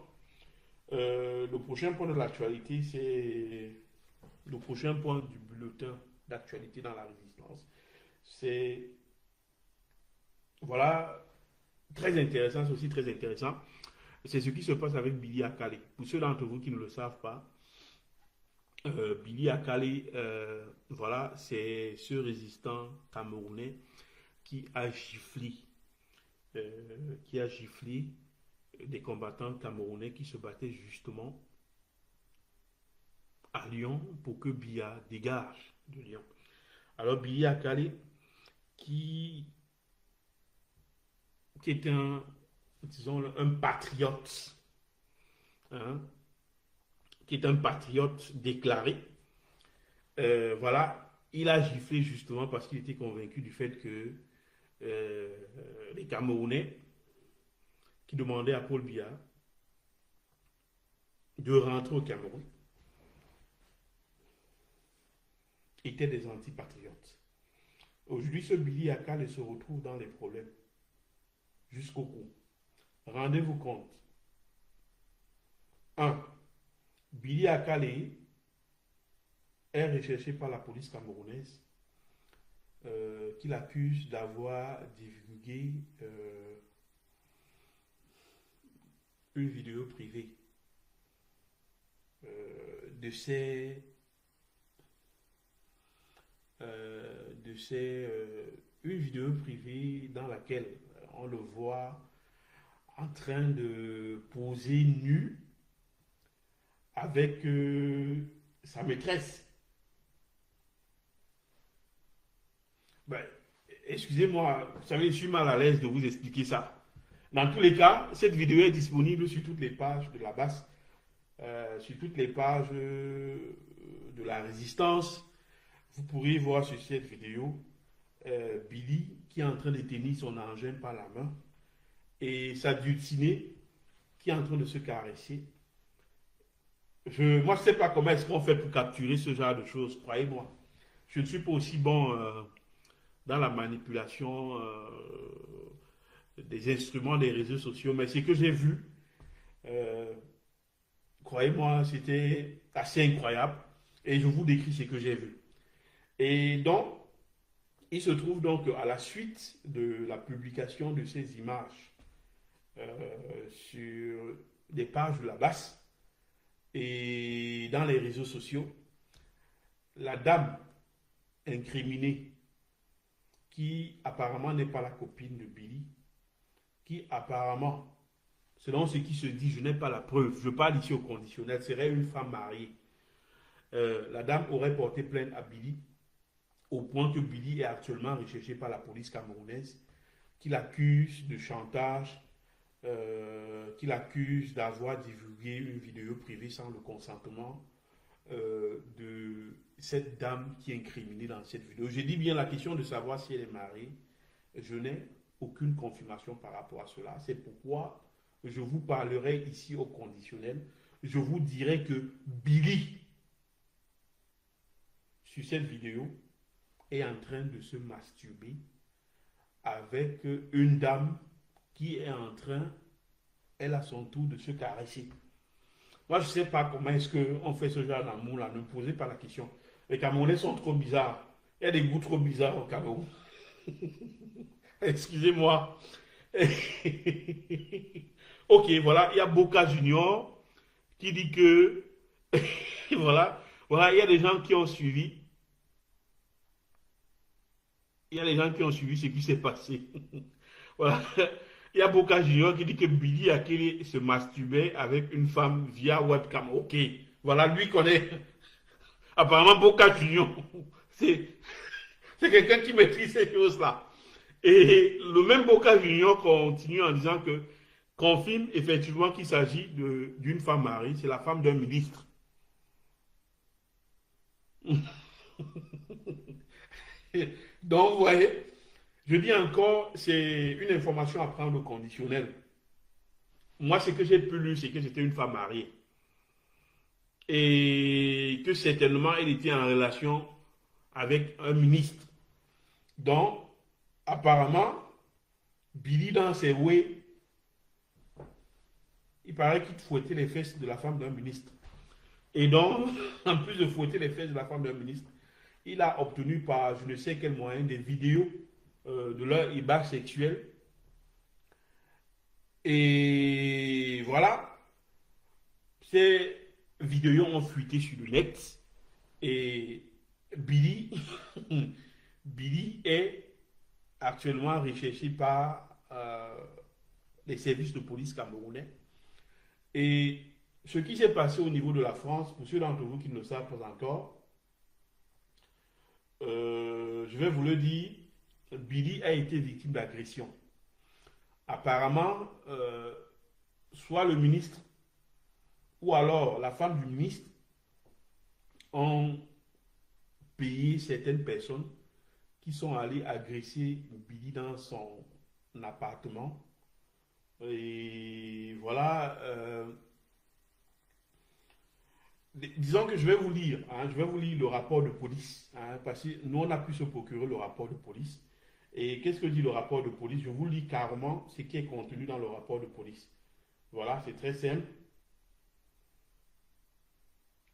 [SPEAKER 1] Le prochain point de l'actualité, c'est le prochain point du bulletin d'actualité dans la résistance. C'est, voilà, très intéressant, c'est aussi très intéressant. C'est ce qui se passe avec Billy Akale. Pour ceux d'entre vous qui ne le savent pas, Billy Akale, voilà, c'est ce résistant camerounais qui a giflé, des combattants camerounais qui se battaient justement à Lyon pour que Biya dégage de Lyon. Alors Billy Akale, qui, qui est disons, un patriote, hein, qui est un patriote déclaré, voilà, il a giflé justement parce qu'il était convaincu du fait que les Camerounais qui demandaient à Paul Biya de rentrer au Cameroun étaient des antipatriotes. Aujourd'hui, ce Billy Akale se retrouve dans les problèmes jusqu'au cou. Rendez-vous compte. 1. Billy Akale est recherché par la police camerounaise qui l'accuse d'avoir divulgué une vidéo privée de ses une vidéo privée dans laquelle on le voit en train de poser nu avec sa maîtresse. Ben, excusez-moi, vous savez, je suis mal à l'aise de vous expliquer ça. Dans tous les cas, cette vidéo est disponible sur toutes les pages de la base, sur toutes les pages de la résistance. Vous pourrez voir sur cette vidéo Billy qui est en train de tenir son engin par la main et sa dulcinée qui est en train de se caresser. Moi, je ne sais pas comment est-ce qu'on fait pour capturer ce genre de choses, croyez-moi. Je ne suis pas aussi bon dans la manipulation des instruments des réseaux sociaux, mais ce que j'ai vu, euh, croyez-moi, c'était assez incroyable. Et je vous décris ce que j'ai vu. Et donc, il se trouve donc à la suite de la publication de ces images sur des pages de la basse et dans les réseaux sociaux, la dame incriminée, qui apparemment n'est pas la copine de Billy, qui apparemment, selon ce qui se dit, je n'ai pas la preuve, je parle ici au conditionnel, serait une femme mariée. La dame aurait porté plainte à Billy, au point que Billy est actuellement recherché par la police camerounaise, qui l'accuse de chantage, qui l'accuse d'avoir divulgué une vidéo privée sans le consentement de cette dame qui est incriminée dans cette vidéo. Je dis bien la question de savoir si elle est mariée. Je n'ai aucune confirmation par rapport à cela. C'est pourquoi je vous parlerai ici au conditionnel. Je vous dirai que Billy, sur cette vidéo, est en train de se masturber avec une dame qui est en train, elle à son tour, de se caresser. Moi, je ne sais pas comment est-ce qu'on fait ce genre d'amour là. Ne me posez pas la question. Les Camerounais sont trop bizarres. Il y a des goûts trop bizarres au Cameroun. Excusez-moi. Ok, voilà, il y a Boca Junior qui dit que voilà, voilà, il y a des gens qui ont suivi, il y a des gens qui ont suivi ce qui s'est passé. Voilà. Il y a Boca Junior qui dit que Billy a qu'il se masturbait avec une femme via webcam. Ok, voilà, lui connaît. Apparemment, Boca Junior, c'est c'est quelqu'un qui maîtrise ces choses-là. Et le même Boca Junior continue en disant que confirme effectivement qu'il s'agit d'une femme mariée, c'est la femme d'un ministre. Donc, vous voyez, je dis encore, c'est une information à prendre au conditionnel. Moi, ce que j'ai pu lire, c'est que c'était une femme mariée. Et que certainement, elle était en relation avec un ministre. Donc, apparemment, Billy, dans ses way, il paraît qu'il fouettait les fesses de la femme d'un ministre. Et donc, en plus de fouetter les fesses de la femme d'un ministre, il a obtenu par je ne sais quel moyen des vidéos de leur ébat sexuel. Et voilà, ces vidéos ont fuité sur le net. Et Billy, Billy est actuellement recherché par les services de police camerounais. Et ce qui s'est passé au niveau de la France, pour ceux d'entre vous qui ne le savent pas encore, je vais vous le dire, Billy a été victime d'agression. Apparemment, soit le ministre ou alors la femme du ministre ont payé certaines personnes qui sont allées agresser Billy dans son appartement. Et voilà, disons que je vais vous lire, hein, je vais vous lire le rapport de police, hein, parce que nous on a pu se procurer le rapport de police. Et qu'est-ce que dit le rapport de police? Je vous lis carrément ce qui est contenu dans le rapport de police. Voilà, c'est très simple.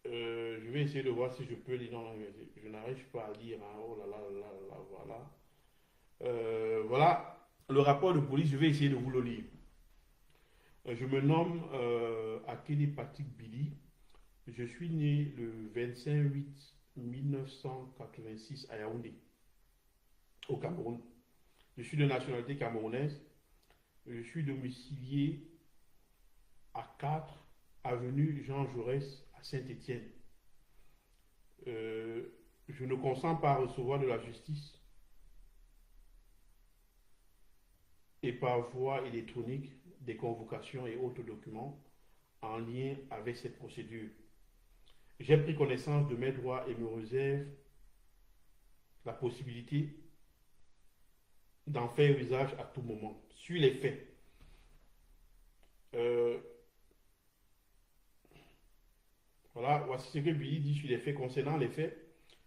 [SPEAKER 1] Je vais essayer de voir si je peux lire. Non, je n'arrive pas à lire. Hein. Oh là là là là là, voilà. Voilà le rapport de police. Je vais essayer de vous le lire. Je me nomme Akili Patrick Billy. Je suis né le 25/8/1986 à Yaoundé, au Cameroun. Je suis de nationalité camerounaise. Je suis domicilié à 4 avenue Jean Jaurès à Saint-Étienne. Je ne consens pas à recevoir de la justice par voie électronique des convocations et autres documents en lien avec cette procédure. J'ai pris connaissance de mes droits et me réserve la possibilité d'en faire usage à tout moment. Sur les faits, voilà, voici ce que Billy dit sur les faits concernant les faits.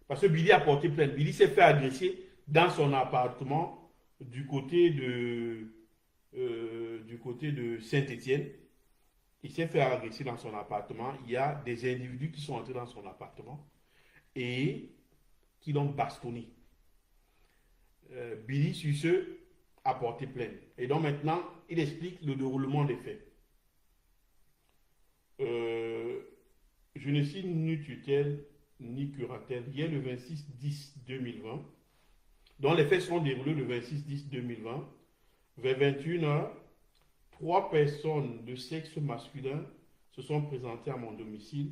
[SPEAKER 1] Parce que Billy a porté plainte. Billy s'est fait agresser dans son appartement du côté de Saint-Étienne. Il s'est fait agresser dans son appartement. Il y a des individus qui sont entrés dans son appartement et qui l'ont bastonné. Billy, sur ce, a porté plainte. Et donc maintenant, il explique le déroulement des faits. Je ne suis ni tutelle ni curatelle. Hier, le 26-10-2020, dont les faits sont déroulés le 26-10-2020, vers 21h, 3 personnes de sexe masculin se sont présentées à mon domicile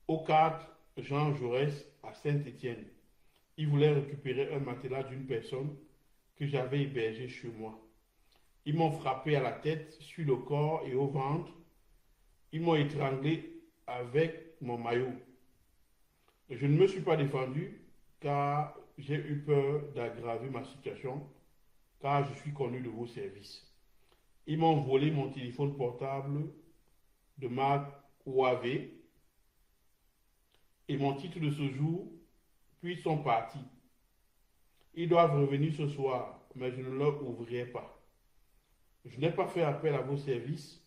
[SPEAKER 1] au 4 Jean Jaurès à Saint-Étienne. Ils voulaient récupérer un matelas d'une personne que j'avais hébergée chez moi. Ils m'ont frappé à la tête, sur le corps et au ventre. Ils m'ont étranglé avec mon maillot. Je ne me suis pas défendu car j'ai eu peur d'aggraver ma situation car je suis connu de vos services. Ils m'ont volé mon téléphone portable de marque Huawei et mon titre de séjour, puis ils sont partis. Ils doivent revenir ce soir, mais je ne leur ouvrirai pas. Je n'ai pas fait appel à vos services.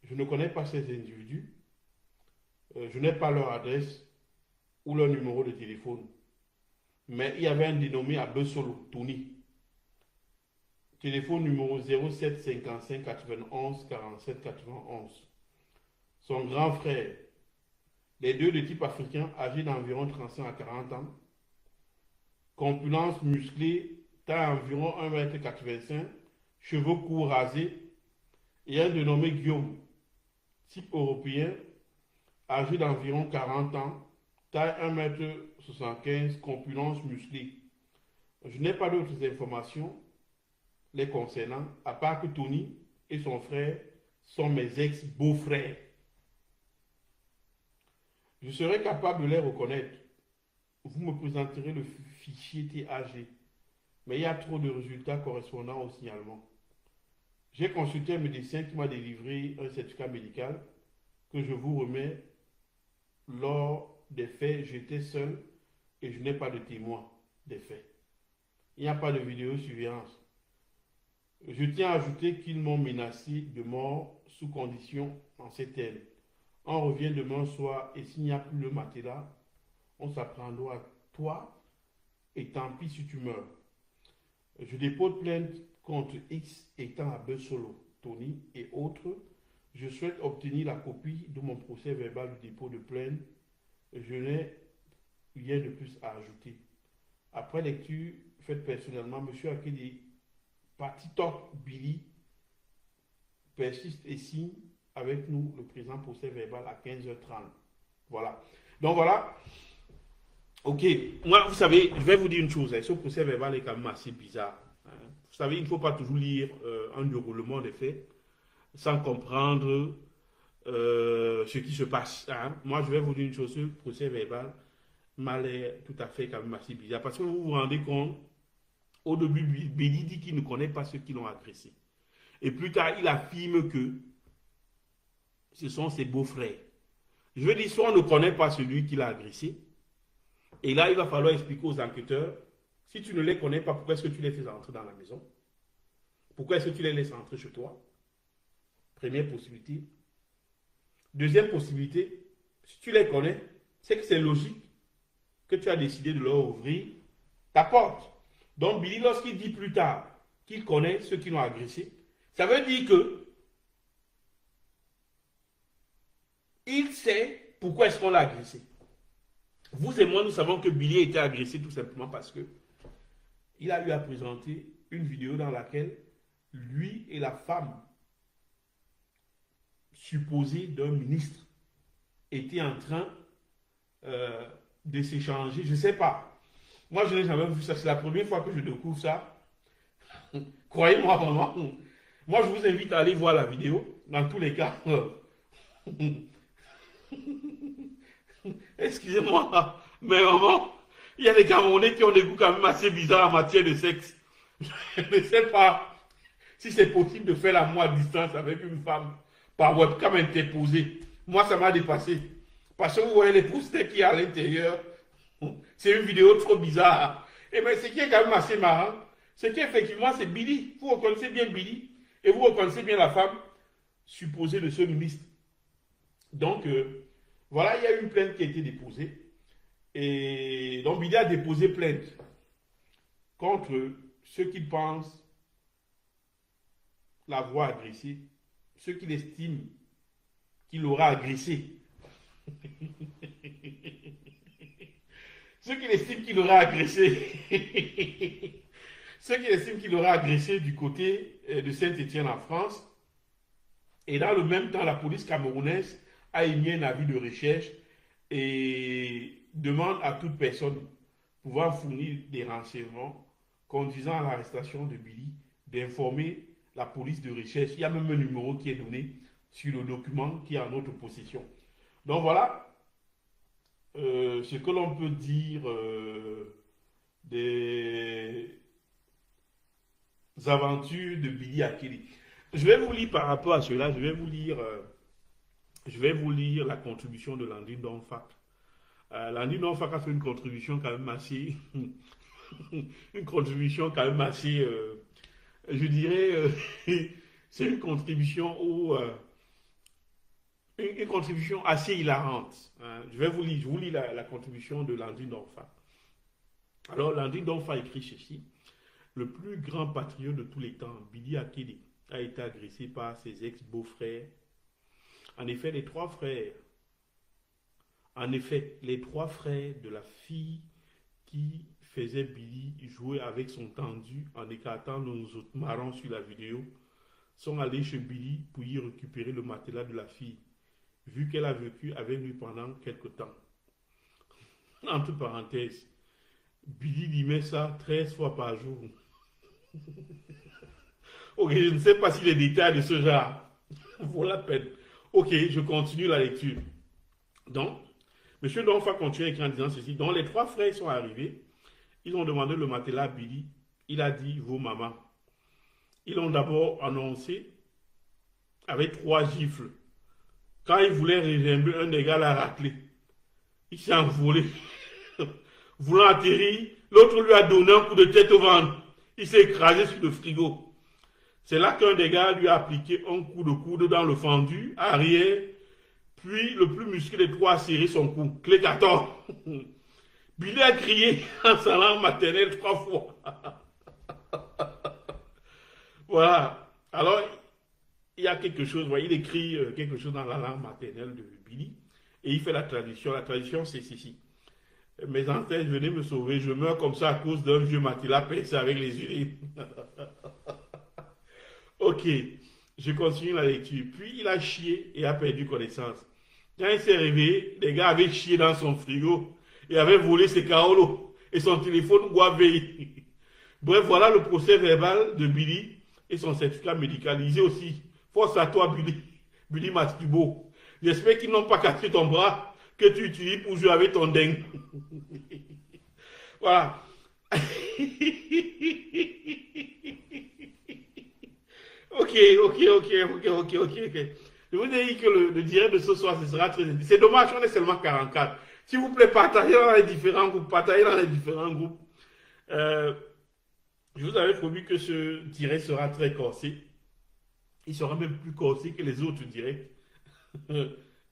[SPEAKER 1] Je ne connais pas ces individus. Je n'ai pas leur adresse ou leur numéro de téléphone. Mais il y avait un dénommé à Bessolo, Tony. Téléphone numéro 07 55 91 47 91. Son grand frère. Les deux de type africain, âgés d'environ 35 à 40 ans. Corpulence musclée, taille environ 1,85 m, cheveux courts rasés. Et un dénommé Guillaume, type européen, âgé d'environ 40 ans, taille 1,75 m, corpulence musclée. Je n'ai pas d'autres informations les concernant, à part que Tony et son frère sont mes ex-beaux-frères. Je serai capable de les reconnaître. Vous me présenterez le fichier TAG, mais il y a trop de résultats correspondant au signalement. J'ai consulté un médecin qui m'a délivré un certificat médical que je vous remets. Lors des faits, j'étais seul et je n'ai pas de témoin des faits. Il n'y a pas de vidéosurveillance. Je tiens à ajouter qu'ils m'ont menacé de mort sous condition en ces termes. On revient demain soir et s'il n'y a plus le matelas, on s'apprendra à toi et tant pis si tu meurs. Je dépose plainte contre X étant à Bessolo, Tony et autres. Je souhaite obtenir la copie de mon procès verbal de dépôt de plainte. Je n'ai rien de plus à ajouter. Après lecture faite personnellement, M. Akedi, parti top Billy, persiste et signe avec nous le présent procès verbal à 15h30. Voilà. Donc voilà. Ok. Moi, vous savez, je vais vous dire une chose. Ce procès verbal est quand même assez bizarre. Vous savez, il ne faut pas toujours lire un déroulement des faits sans comprendre ce qui se passe. Moi, je vais vous dire une chose. Ce procès verbal m'a l'air tout à fait quand même assez bizarre. Parce que vous vous rendez compte, au début, Billy dit qu'il ne connaît pas ceux qui l'ont agressé. Et plus tard, il affirme que ce sont ses beaux-frères. Je veux dire, soit on ne connaît pas celui qui l'a agressé, et là, il va falloir expliquer aux enquêteurs, si tu ne les connais pas, pourquoi est-ce que tu les fais entrer dans la maison? Pourquoi est-ce que tu les laisses entrer chez toi? Première possibilité. Deuxième possibilité, si tu les connais, c'est que c'est logique que tu as décidé de leur ouvrir ta porte. Donc, Billy, lorsqu'il dit plus tard qu'il connaît ceux qui l'ont agressé, ça veut dire que il sait pourquoi est-ce qu'on l'a agressé. Vous et moi, nous savons que Billy a été agressé tout simplement parce que il a eu à présenter une vidéo dans laquelle lui et la femme supposée d'un ministre étaient en train de s'échanger. Je ne sais pas. Moi, je n'ai jamais vu ça. C'est la première fois que je découvre ça. Croyez-moi vraiment. Moi, je vous invite à aller voir la vidéo. Dans tous les cas, excusez-moi, mais vraiment, il y a des Camerounais qui ont des goûts quand même assez bizarres en matière de sexe. Je ne sais pas si c'est possible de faire l'amour à distance avec une femme par webcam interposée. Moi, ça m'a dépassé. Parce que vous voyez les posters qu'il y a à l'intérieur. C'est une vidéo trop bizarre. Et bien, ce qui est quand même assez marrant, c'est qu'effectivement, c'est Billy. Vous reconnaissez bien Billy. Et vous reconnaissez bien la femme supposée de ce ministre. Donc, voilà, il y a eu une plainte qui a été déposée. Et donc, Billy a déposé plainte contre ceux qui pensent l'avoir agressé, ceux qui estiment qu'il aura agressé. Ceux qui estiment qu'il aura agressé. Ceux qui estiment qu'il aura agressé du côté de Saint-Étienne en France. Et dans le même temps, la police camerounaise a émis un avis de recherche et demande à toute personne pouvant fournir des renseignements conduisant à l'arrestation de Billy d'informer la police de recherche. Il y a même un numéro qui est donné sur le document qui est en notre possession. Donc voilà ce que l'on peut dire des aventures de Billy Akili. Je vais vous lire par rapport à cela, je vais vous lire la contribution de Landry Donfak. Landry Donfak a fait une contribution quand même assez, une contribution quand même assez, je dirais, c'est une contribution une contribution assez hilarante. Hein. Je vous lis la contribution de Landry Donfak. Alors Landry Donfak écrit ceci. Le plus grand patriote de tous les temps, Billy Akili, a été agressé par ses ex-beaux-frères. En effet, les trois frères de la fille qui faisait Billy jouer avec son tendu en écartant nos autres marrons sur la vidéo sont allés chez Billy pour y récupérer le matelas de la fille, vu qu'elle a vécu avec lui pendant quelque temps. Entre parenthèses, Billy lui met ça 13 fois par jour. Ok, je ne sais pas si les détails de ce genre vaut la peine. Ok, je continue la lecture. Donc, M. Donfa continue en disant ceci. Donc, les trois frères sont arrivés. Ils ont demandé le matelas à Billy. Il a dit, vos mamans. Ils l'ont d'abord annoncé avec 3 gifles. Quand il voulait régimer, un des gars l'a raclé. Il s'est envolé. Voulant atterrir, l'autre lui a donné un coup de tête au ventre. Il s'est écrasé sur le frigo. C'est là qu'un des gars lui a appliqué un coup de coude dans le fendu, arrière, puis le plus musclé des trois a serré son cou. Clé 14. Billy a crié en sa langue maternelle 3 fois. Voilà. Alors, il y a quelque chose, il écrit quelque chose dans la langue maternelle de Billy, et il fait la traduction. La traduction, c'est ceci. Mes ancêtres, venez me sauver, je meurs comme ça à cause d'un vieux matelas percé avec les urines. Ok, je continue la lecture. Puis il a chié et a perdu connaissance. Quand il s'est réveillé, les gars avaient chié dans son frigo et avaient volé ses Kaolo et son téléphone Huawei. Bref, voilà le procès verbal de Billy et son certificat médicalisé aussi. Force à toi, Billy. Billy Mastubo. J'espère qu'ils n'ont pas cassé ton bras que tu utilises pour jouer avec ton dingue. Voilà. Ok. Je vous ai dit que le direct de ce soir, ce sera très... C'est dommage, on est seulement 44. S'il vous plaît, partagez dans les différents groupes. Je vous avais promis que ce direct sera très corsé. Il sera même plus corsé que les autres directs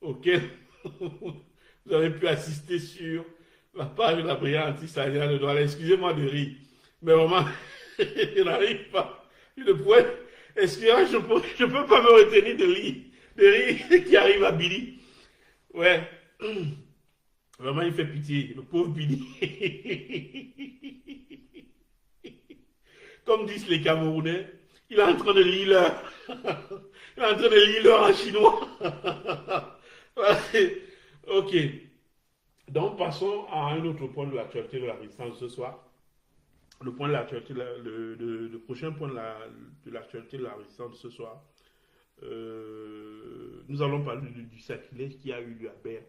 [SPEAKER 1] auxquels vous avez pu assister sur la page de la brillante Sania de Douala. Excusez-moi de rire, mais vraiment, je n'arrive pas. Je ne pourrais... Excusez-moi, je ne peux pas me retenir de rire qui arrive à Billy. Ouais. Vraiment, il fait pitié, le pauvre Billy. Comme disent les Camerounais, il est en train de lire leur... il est en train de lire leur en chinois. Ok. Donc, passons à un autre point de l'actualité de la résistance ce soir. le point de l'actualité, le prochain point de l'actualité de la résistance de ce soir, nous allons parler du sacrilège qui a eu lieu à Berne.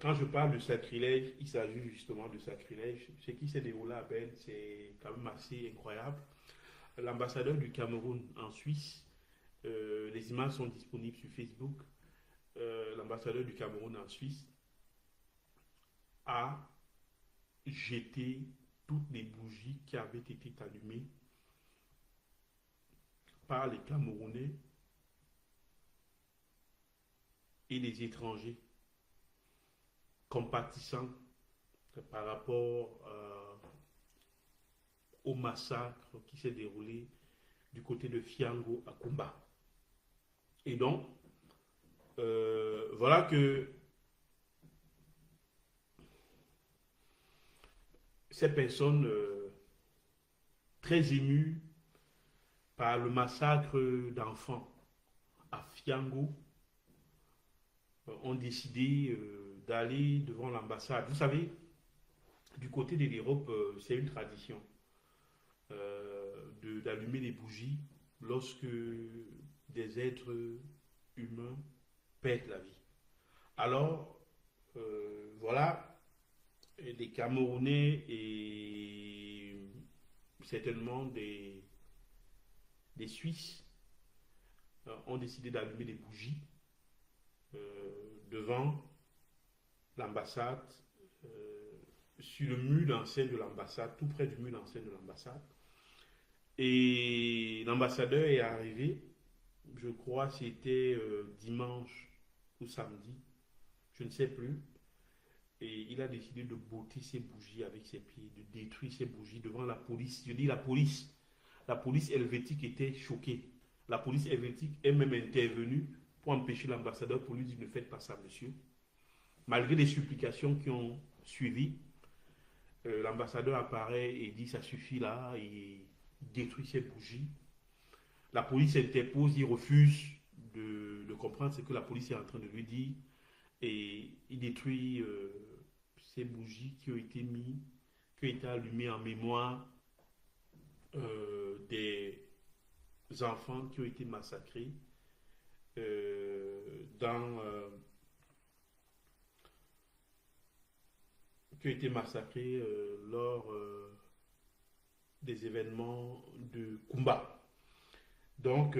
[SPEAKER 1] Quand je parle de sacrilège, il s'agit justement de sacrilège. Ce qui s'est déroulé à Berne, c'est quand même assez incroyable. L'ambassadeur du Cameroun en Suisse, les images sont disponibles sur Facebook. L'ambassadeur du Cameroun en Suisse a jeté toutes les bougies qui avaient été allumées par les Camerounais et les étrangers compatissants par rapport au massacre qui s'est déroulé du côté de Fiango à Kumba. Et donc, voilà que ces personnes très émues par le massacre d'enfants à Fiango ont décidé d'aller devant l'ambassade. Vous savez, du côté de l'Europe, c'est une tradition d'allumer les bougies lorsque des êtres humains perdent la vie. Alors, voilà, les Camerounais et certainement des Suisses ont décidé d'allumer des bougies devant l'ambassade, sur le mur d'enceinte de l'ambassade, tout près du mur d'enceinte de l'ambassade. Et l'ambassadeur est arrivé, je crois que c'était dimanche ou samedi, je ne sais plus. Et il a décidé de botter ses bougies avec ses pieds, de détruire ses bougies devant la police. Je dis la police. La police helvétique était choquée. La police helvétique est même intervenue pour empêcher l'ambassadeur, pour lui dire ne faites pas ça, monsieur. Malgré les supplications qui ont suivi, l'ambassadeur apparaît et dit ça suffit là, et détruit ses bougies. La police interpose, il refuse de comprendre ce que la police est en train de lui dire et il détruit ces bougies qui ont été allumées en mémoire des enfants qui ont été massacrés lors des événements de Kumba. Donc,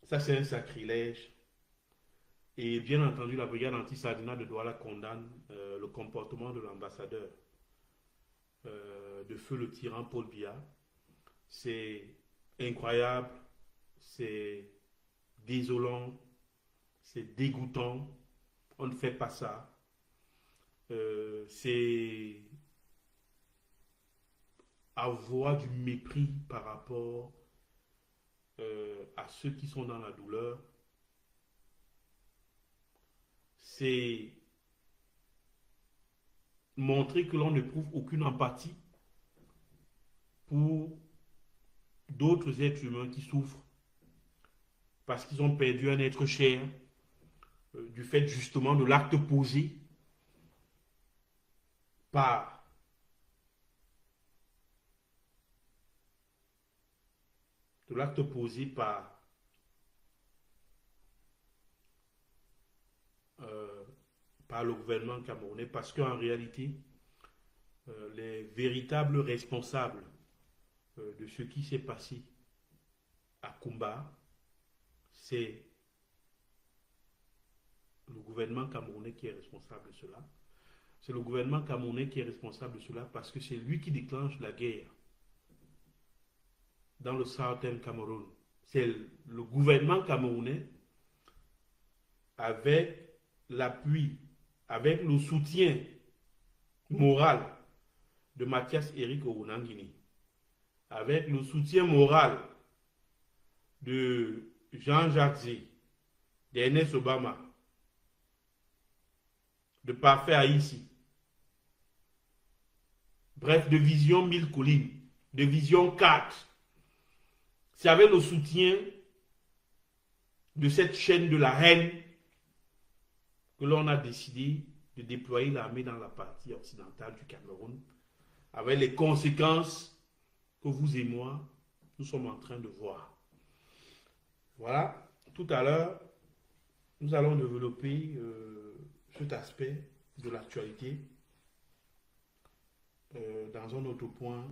[SPEAKER 1] ça c'est un sacrilège. Et bien entendu, la brigade anti-Sardina de Douala condamne le comportement de l'ambassadeur de feu le tyran Paul Biya. C'est incroyable, c'est désolant, c'est dégoûtant. On ne fait pas ça. C'est avoir du mépris par rapport à ceux qui sont dans la douleur. C'est montrer que l'on n'éprouve aucune empathie pour d'autres êtres humains qui souffrent parce qu'ils ont perdu un être cher du fait justement de l'acte posé par par le gouvernement camerounais, parce qu'en réalité, les véritables responsables de ce qui s'est passé à Kumba, c'est le gouvernement camerounais qui est responsable de cela. C'est le gouvernement camerounais qui est responsable de cela parce que c'est lui qui déclenche la guerre dans le Southern Cameroun. C'est le gouvernement camerounais avec l'appui, avec le soutien moral de Mathias Eric Ounangini, avec le soutien moral de Jean-Jacques Zé, d'Ernest Obama, de Parfait Haïti, bref, de Vision 1000 collines, de Vision 4. C'est avec le soutien de cette chaîne de la haine que l'on a décidé de déployer l'armée dans la partie occidentale du Cameroun avec les conséquences que vous et moi, nous sommes en train de voir. Voilà, tout à l'heure, nous allons développer cet aspect de l'actualité dans un autre point,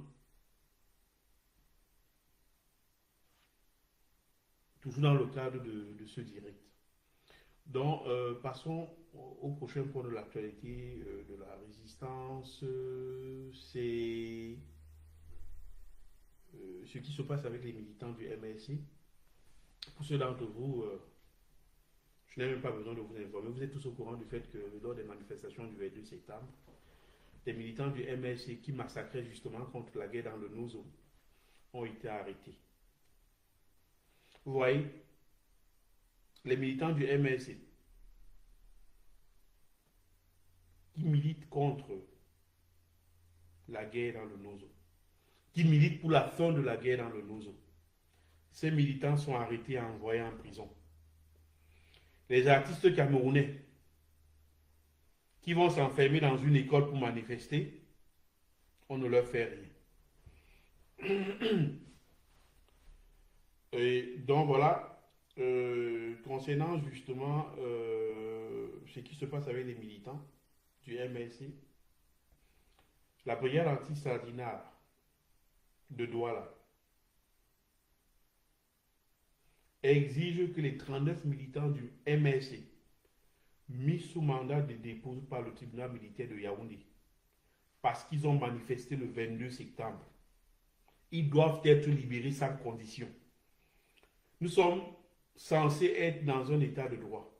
[SPEAKER 1] toujours dans le cadre de ce direct. Donc, passons au prochain point de l'actualité de la résistance. C'est ce qui se passe avec les militants du MLC. Pour ceux d'entre vous, je n'ai même pas besoin de vous informer. Vous êtes tous au courant du fait que lors des manifestations du 22 septembre, des militants du MLC qui massacraient justement contre la guerre dans le Nozo ont été arrêtés. Vous voyez, les militants du MLC qui militent contre la guerre dans le Nozo, qui militent pour la fin de la guerre dans le Nozo, ces militants sont arrêtés et envoyés en prison. Les artistes camerounais qui vont s'enfermer dans une école pour manifester, on ne leur fait rien. Et donc voilà, concernant justement ce qui se passe avec les militants du MLC, la brigade anti-sardinard de Douala exige que les 39 militants du MLC mis sous mandat de dépôt par le tribunal militaire de Yaoundé parce qu'ils ont manifesté le 22 septembre, ils doivent être libérés sans condition. Nous sommes censés être dans un état de droit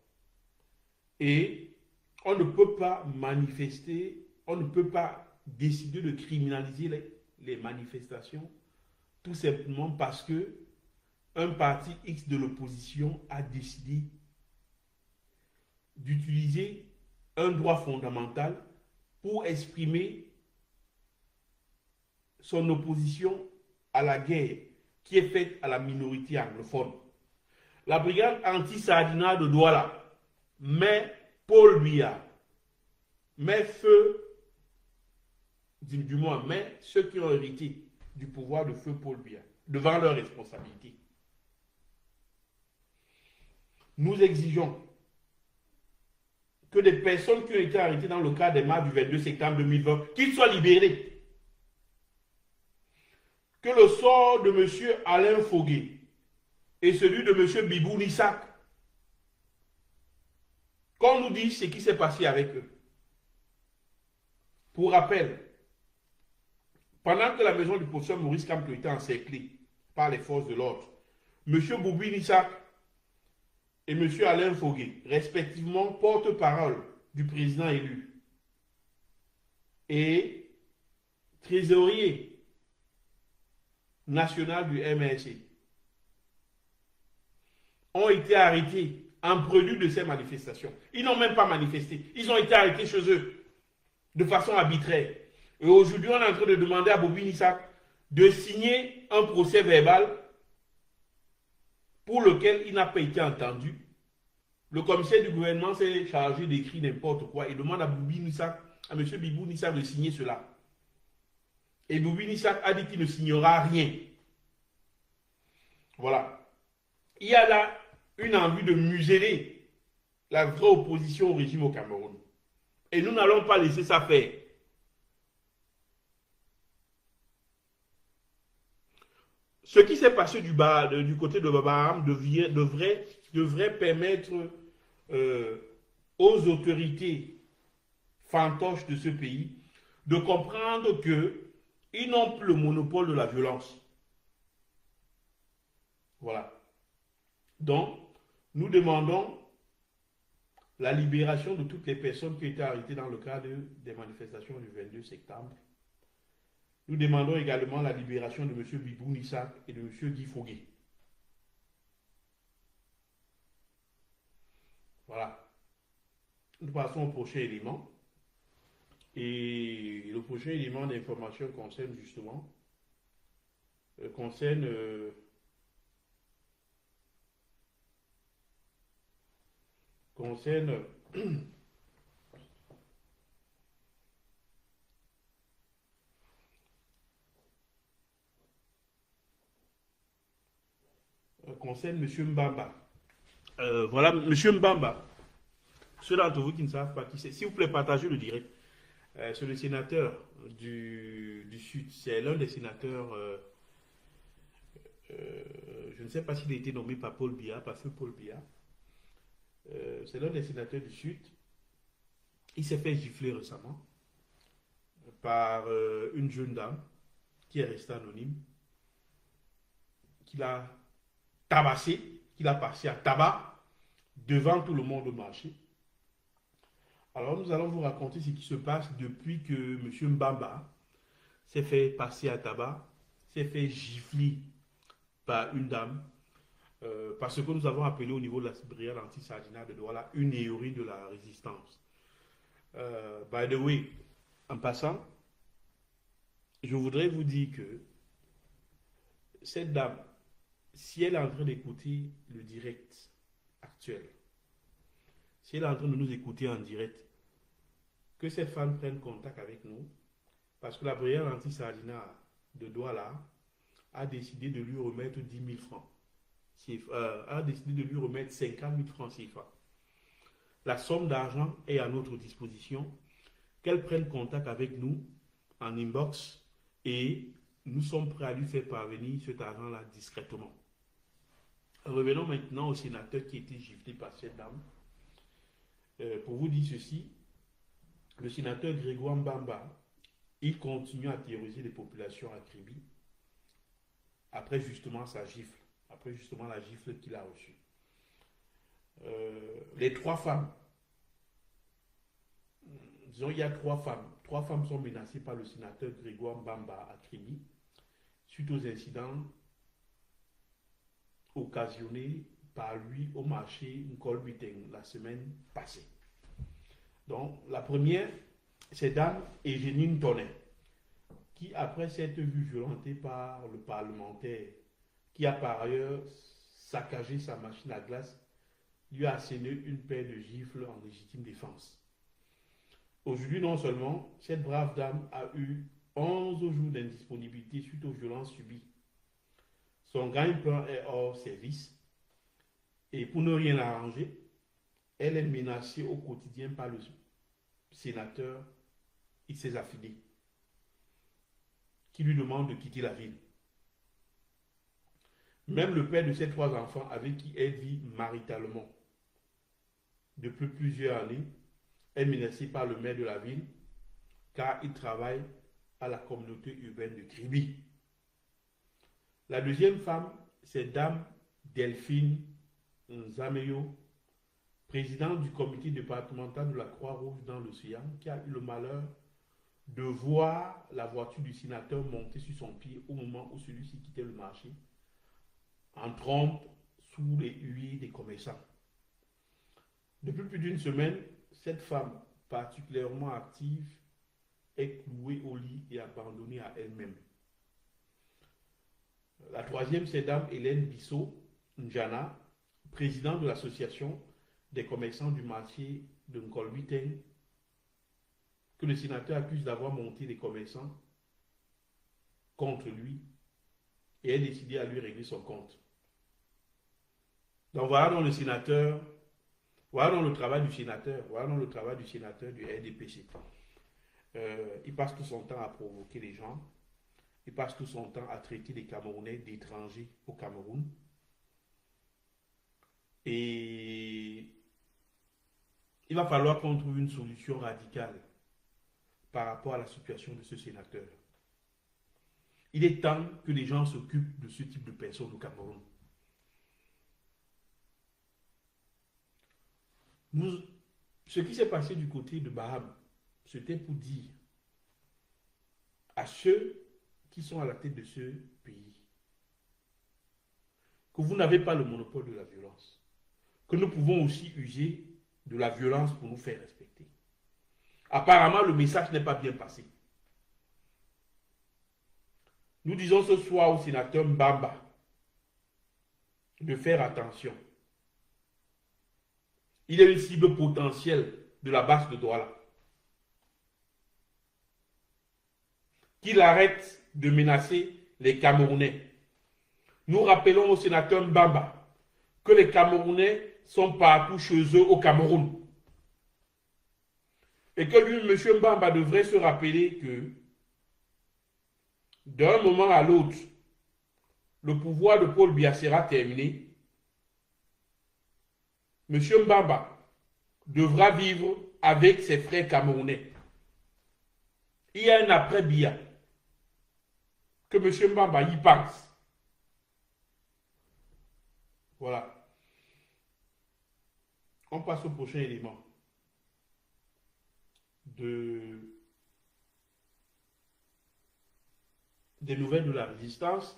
[SPEAKER 1] et on ne peut pas manifester, on ne peut pas décider de criminaliser les manifestations tout simplement parce que un parti X de l'opposition a décidé d'utiliser un droit fondamental pour exprimer son opposition à la guerre qui est faite à la minorité anglophone. La brigade anti-sardinat de Douala met Paul Biya, met feu, du moins, met ceux qui ont hérité du pouvoir de feu Paul Biya devant leurs responsabilités. Nous exigeons que des personnes qui ont été arrêtées dans le cadre des marches du 22 septembre 2020, qu'ils soient libérés. Que le sort de M. Alain Fogué et celui de M. Bibou Nissak, qu'on nous dise ce qui s'est passé avec eux. Pour rappel, pendant que la maison du professeur Maurice Kamto était encerclée par les forces de l'ordre, M. Boubi Nissak et M. Alain Fogué, respectivement porte-parole du président élu et trésorier national du MLC, ont été arrêtés en prélude de ces manifestations. Ils n'ont même pas manifesté. Ils ont été arrêtés chez eux de façon arbitraire. Et aujourd'hui, on est en train de demander à Boubi Nissak de signer un procès verbal pour lequel il n'a pas été entendu. Le commissaire du gouvernement s'est chargé d'écrire n'importe quoi et demande à Boubi Nissak, à M. Bibou Nissak de signer cela. Et Boubi Nissak a dit qu'il ne signera rien. Voilà. Il y a là une envie de museler la vraie opposition au régime au Cameroun. Et nous n'allons pas laisser ça faire. Ce qui s'est passé du côté de Baba Haram devrait permettre aux autorités fantoches de ce pays de comprendre qu'ils n'ont plus le monopole de la violence. Voilà. Donc, nous demandons la libération de toutes les personnes qui ont été arrêtées dans le cadre des manifestations du 22 septembre. Nous demandons également la libération de M. Bibou Nissak et de M. Guy Fogué. Voilà. Nous passons au prochain élément. Et le prochain élément d'information concerne justement concerne concerne M. Mbamba. Voilà, M. Mbamba. Ceux d'entre vous qui ne savent pas qui c'est, s'il vous plaît, partagez le direct. C'est le sénateur du Sud. C'est l'un des sénateurs. Je ne sais pas s'il a été nommé par Paul Biya, par feu Paul Biya. C'est l'un des sénateurs du Sud. Il s'est fait gifler récemment par une jeune dame qui est restée anonyme, qu'il a tabassé, qu'il a passé à tabac devant tout le monde au marché. Alors nous allons vous raconter ce qui se passe depuis que M. Mbamba s'est fait passer à tabac, s'est fait gifler par une dame, parce que nous avons appelé au niveau de la brigade anti-Sardinia de Douala une héroïne de la résistance. By the way, en passant, je voudrais vous dire que cette dame, si elle est en train d'écouter le direct actuel, si elle est en train de nous écouter en direct, que cette femme prenne contact avec nous, parce que la brigade anti-Sardinia de Douala a décidé de lui remettre 10 000 francs. A décidé de lui remettre 50 000 francs CFA. La somme d'argent est à notre disposition. Qu'elle prenne contact avec nous en inbox et nous sommes prêts à lui faire parvenir cet argent-là discrètement. Revenons maintenant au sénateur qui a été giflé par cette dame. Pour vous dire ceci, le sénateur Grégoire Mbamba, il continue à terroriser les populations à Kribi après justement sa gifle, après justement la gifle qu'il a reçue. Les trois femmes, disons il y a trois femmes sont menacées par le sénateur Grégoire Mbamba à Kribi suite aux incidents occasionnés par lui au marché Nkolbiteng la semaine passée. Donc la première, c'est Dame Eugénie Tonnet, qui après s'être vue violentée par le parlementaire, qui a par ailleurs saccagé sa machine à glace, lui a asséné une paire de gifles en légitime défense. Aujourd'hui, non seulement, cette brave dame a eu 11 jours d'indisponibilité suite aux violences subies. Son gagne-pain est hors service et pour ne rien arranger, elle est menacée au quotidien par le sénateur et ses affiliés qui lui demandent de quitter la ville. Même le père de ses trois enfants avec qui elle vit maritalement depuis plusieurs années est menacé par le maire de la ville car il travaille à la communauté urbaine de Kribi. La deuxième femme, c'est Dame Delphine Nzameyo, présidente du comité départemental de la Croix-Rouge dans l'océan, qui a eu le malheur de voir la voiture du sénateur monter sur son pied au moment où celui-ci quittait le marché, en trompe sous les huées des commerçants. Depuis plus d'une semaine, cette femme particulièrement active est clouée au lit et abandonnée à elle-même. La troisième, c'est Dame Hélène Bissot Njana, présidente de l'association des commerçants du marché de Nkolbiteng, que le sénateur accuse d'avoir monté les commerçants contre lui et est décidé à lui régler son compte. Donc voilà dans le sénateur, voilà dans le travail du sénateur, voilà dans le travail du sénateur du RDPC. Il passe tout son temps à provoquer les gens, il passe tout son temps à traiter les Camerounais d'étrangers au Cameroun. Et il va falloir qu'on trouve une solution radicale par rapport à la situation de ce sénateur. Il est temps que les gens s'occupent de ce type de personnes au Cameroun. Ce qui s'est passé du côté de Baham, c'était pour dire à ceux qui sont à la tête de ce pays que vous n'avez pas le monopole de la violence, que nous pouvons aussi user de la violence pour nous faire respecter. Apparemment, le message n'est pas bien passé. Nous disons ce soir au sénateur Mbamba de faire attention. Il est une cible potentielle de la base de Douala. Qu'il arrête de menacer les Camerounais. Nous rappelons au sénateur Mbamba que les Camerounais sont partout chez eux au Cameroun. Et que lui, M. Mbamba, devrait se rappeler que d'un moment à l'autre, le pouvoir de Paul Biya sera terminé. M. Mbamba devra vivre avec ses frères camerounais. Il y a un après Biya que M. Mbamba y pense. Voilà. On passe au prochain élément des nouvelles de la résistance.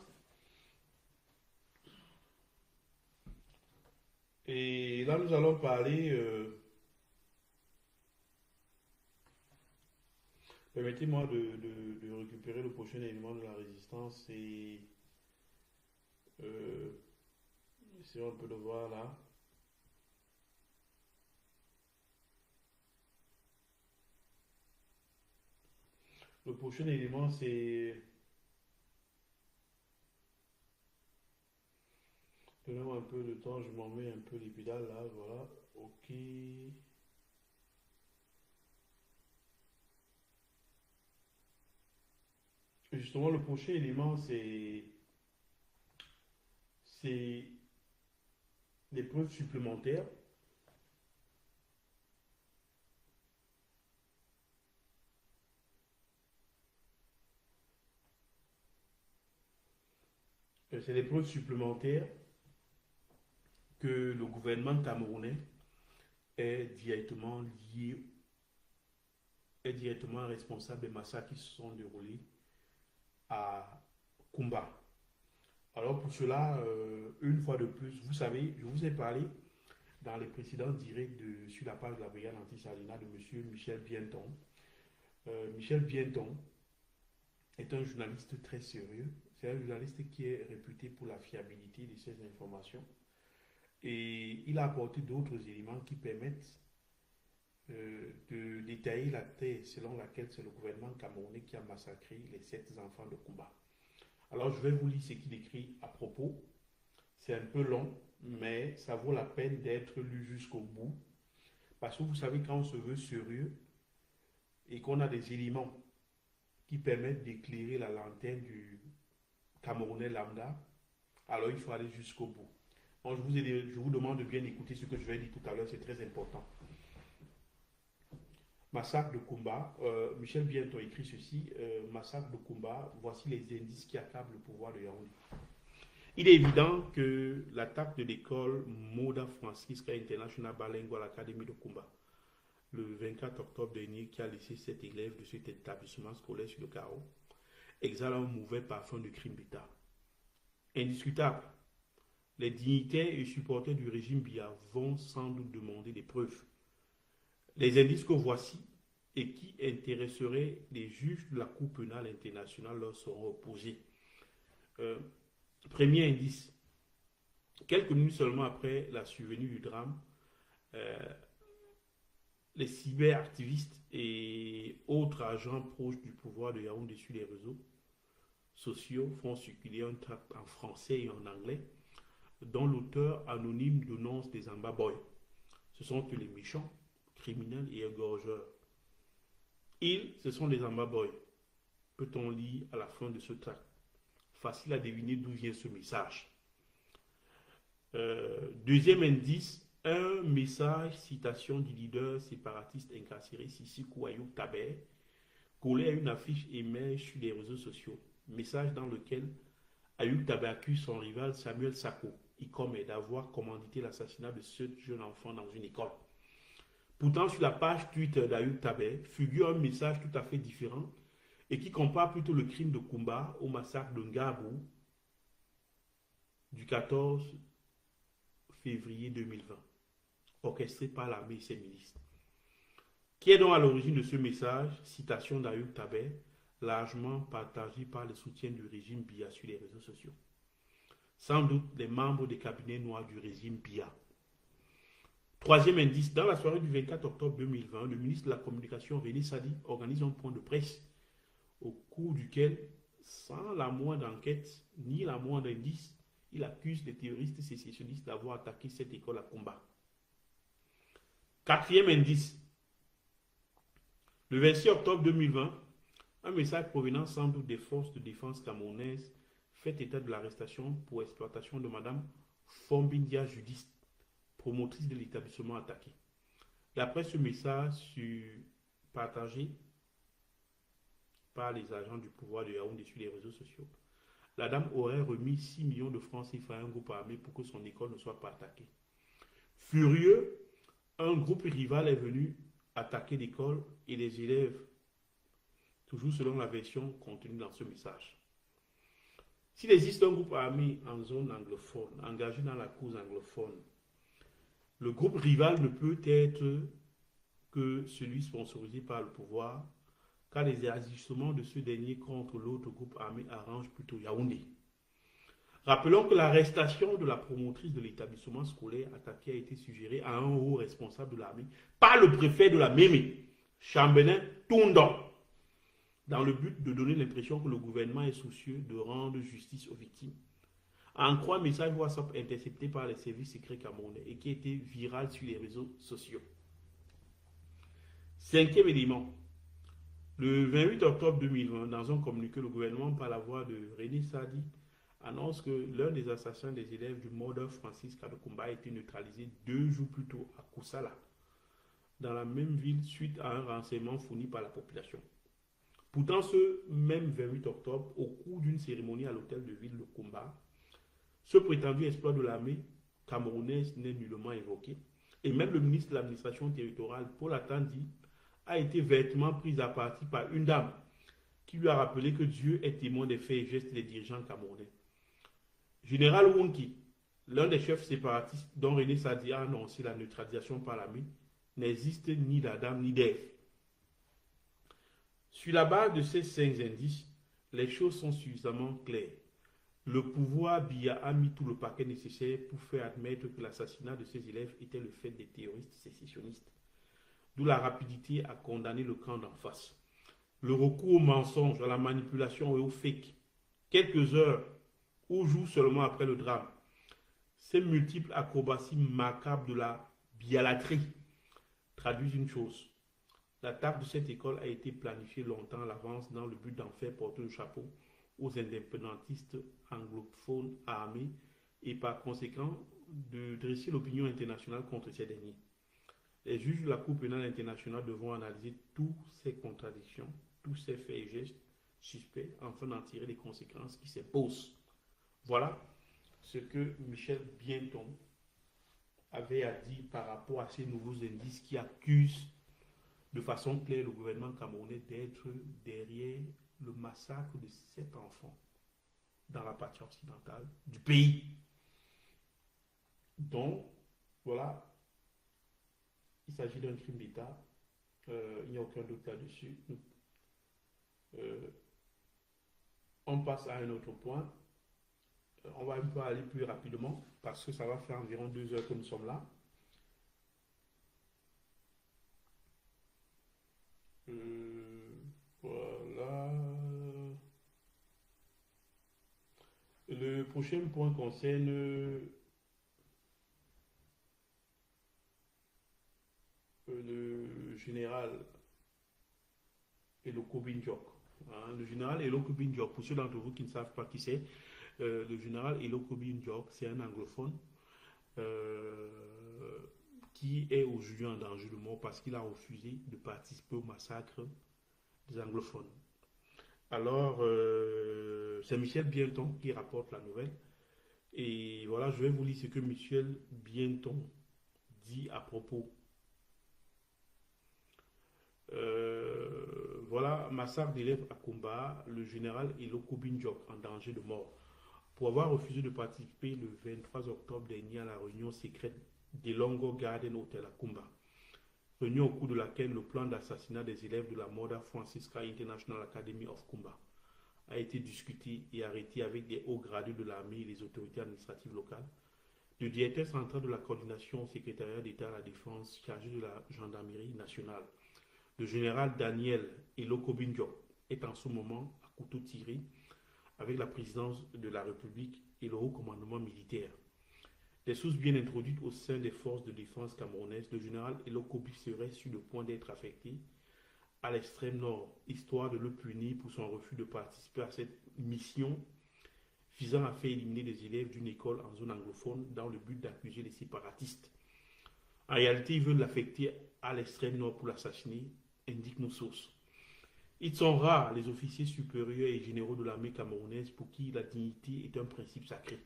[SPEAKER 1] Et là, nous allons parler. Permettez-moi de récupérer le prochain élément de la résistance et essayons un peu de voir là. Le prochain élément, c'est. Donnez-moi un peu de temps, je m'en mets un peu les pédales là, voilà. Ok. Justement, le prochain élément, c'est des preuves supplémentaires. C'est des preuves supplémentaires que le gouvernement camerounais est directement lié, est directement responsable des massacres qui se sont déroulés à Kumba. Alors pour cela, une fois de plus, vous savez, je vous ai parlé dans les précédents directs sur la page de la brigade anti-Salina de M. Michel Bienton. Michel Bienton est un journaliste très sérieux. C'est un journaliste qui est réputé pour la fiabilité de ses informations. Et il a apporté d'autres éléments qui permettent de détailler la thèse selon laquelle c'est le gouvernement camerounais qui a massacré les 7 enfants de Kumba. Alors je vais vous lire ce qu'il écrit à propos. C'est un peu long, mais ça vaut la peine d'être lu jusqu'au bout. Parce que vous savez, quand on se veut sérieux et qu'on a des éléments qui permettent d'éclairer la lanterne du Camerounais lambda, alors il faut aller jusqu'au bout. Donc, je vous demande de bien écouter ce que je vais dire tout à l'heure, c'est très important. Massacre de Kumba, Michel Bienton écrit ceci, massacre de Kumba, voici les indices qui accablent le pouvoir de Yaoundé. Il est évident que l'attaque de l'école Moda Francisca International Bilingual Academy de Kumba, le 24 octobre dernier, qui a laissé 7 élèves de cet établissement scolaire sur le carreau, exhale un mauvais parfum de crime d'État. Indiscutable. Les dignitaires et supporters du régime Biya vont sans doute demander des preuves. Les indices que voici et qui intéresseraient les juges de la Cour pénale internationale leur seront opposés. Premier indice. Quelques minutes seulement après la survenue du drame, les cyberactivistes et autres agents proches du pouvoir de Yaoundé sur les réseaux sociaux font circuler un tract en français et en anglais dont l'auteur anonyme dénonce des ambaboys. Ce sont que les méchants, criminels et égorgeurs. Ils, ce sont des ambaboys. Peut-on lire à la fin de ce tract? Facile à deviner d'où vient ce message. Deuxième indice, un message, citation du leader séparatiste incarcéré Sissi Kouayou Taber, collé à une affiche émerge sur les réseaux sociaux. Message dans lequel Ayoub Taber accuse son rival Samuel Sako, Ikome, d'avoir commandité l'assassinat de ce jeune enfant dans une école. Pourtant, sur la page Twitter d'Ayoub Taber figure un message tout à fait différent et qui compare plutôt le crime de Kumba au massacre de Ngabou du 14 février 2020, orchestré par l'armée et ses milices. Qui est donc à l'origine de ce message? Citation d'Ayoub Taber, largement partagé par les soutiens du régime Biya sur les réseaux sociaux. Sans doute les membres des cabinets noirs du régime Biya. Troisième indice, dans la soirée du 24 octobre 2020, le ministre de la Communication, René Sadi, organise un point de presse au cours duquel, sans la moindre enquête ni la moindre indice, Il accuse les terroristes sécessionnistes d'avoir attaqué cette école à combat. Quatrième indice. Le 26 octobre 2020, un message provenant sans doute des forces de défense camerounaises fait état de l'arrestation pour exploitation de Mme Fombindia Judith, promotrice de l'établissement attaqué. D'après ce message partagé par les agents du pouvoir de Yaoundé sur les réseaux sociaux, la dame aurait remis 6 millions de francs CFA à un groupe armé pour que son école ne soit pas attaquée. Furieux, un groupe rival est venu attaquer l'école et les élèves, toujours selon la version contenue dans ce message. S'il existe un groupe armé en zone anglophone, engagé dans la cause anglophone, le groupe rival ne peut être que celui sponsorisé par le pouvoir, car les agissements de ce dernier contre l'autre groupe armé arrangent plutôt Yaoundé. Rappelons que l'arrestation de la promotrice de l'établissement scolaire attaqué a été suggérée à un haut responsable de l'armée par le préfet de la Mémé, Chambelin Toundon, dans le but de donner l'impression que le gouvernement est soucieux de rendre justice aux victimes. En croire un message WhatsApp intercepté par les services secrets camerounais et qui a été viral sur les réseaux sociaux. Cinquième élément. Le 28 octobre 2020, dans un communiqué, le gouvernement, par la voix de René Sadi, annonce que l'un des assassins des élèves du Modèle Francis Kadokumba a été neutralisé 2 jours plus tôt à Koussala, dans la même ville, suite à un renseignement fourni par la population. Pourtant, ce même 28 octobre, au cours d'une cérémonie à l'hôtel de ville de Kumba, ce prétendu exploit de l'armée camerounaise n'est nullement évoqué. Et même le ministre de l'administration territoriale, Paul Atandi, a été vertement pris à partie par une dame qui lui a rappelé que Dieu est témoin des faits et gestes des dirigeants camerounais. Général Wonki, l'un des chefs séparatistes dont René Sadi a annoncé la neutralisation par l'armée, n'existe ni d'Adam ni d'Ève. Sur la base de ces 5 indices, les choses sont suffisamment claires. Le pouvoir Biya a mis tout le paquet nécessaire pour faire admettre que l'assassinat de ses élèves était le fait des terroristes sécessionnistes. D'où la rapidité à condamner le camp d'en face. Le recours au mensonge, à la manipulation et au fake, quelques heures ou jours seulement après le drame. Ces multiples acrobaties macabres de la bialatrie traduisent une chose. L'attaque de cette école a été planifiée longtemps à l'avance dans le but d'en faire porter le chapeau aux indépendantistes anglophones armés et par conséquent de dresser l'opinion internationale contre ces derniers. Les juges de la Cour pénale internationale devront analyser toutes ces contradictions, tous ces faits et gestes suspects afin d'en tirer les conséquences qui s'imposent. Voilà ce que Michel Bienton avait à dire par rapport à ces nouveaux indices qui accusent de façon claire le gouvernement camerounais d'être derrière le massacre de 7 enfants dans la partie occidentale du pays. Donc, voilà, il s'agit d'un crime d'État. Il n'y a aucun doute là-dessus. On passe à un autre point. On va un peu aller plus rapidement parce que ça va faire environ 2 heures que nous sommes là. Voilà. Le prochain point concerne le général Eloko Bindiok. Le général Eloko Bindiok, pour ceux d'entre vous qui ne savent pas qui c'est, le général Eloko Bindiok, c'est un anglophone qui est aujourd'hui en danger de mort parce qu'il a refusé de participer au massacre des anglophones. Alors, c'est Michel Bienton qui rapporte la nouvelle. Et voilà, je vais vous lire ce que Michel Bienton dit à propos. Voilà, massacre d'élèves à Kumba, le général Eloko Bindiok en danger de mort. Pour avoir refusé de participer le 23 octobre dernier à la réunion secrète des Longo Garden Hotel à Kumba. Réunion au cours de laquelle le plan d'assassinat des élèves de la Moda Francisca International Academy of Kumba a été discuté et arrêté avec des hauts gradés de l'armée et les autorités administratives locales. Le directeur central de la coordination au secrétariat d'État à la Défense chargé de la gendarmerie nationale, le général Daniel Eloko Bindiok, est en ce moment à couteau tiré avec la présidence de la République et le haut commandement militaire. Des sources bien introduites au sein des forces de défense camerounaises, le général Elokobi serait sur le point d'être affecté à l'extrême nord, histoire de le punir pour son refus de participer à cette mission visant à faire éliminer des élèves d'une école en zone anglophone dans le but d'accuser les séparatistes. En réalité, ils veulent l'affecter à l'extrême nord pour l'assassiner, indiquent nos sources. Ils sont rares, les officiers supérieurs et généraux de l'armée camerounaise pour qui la dignité est un principe sacré.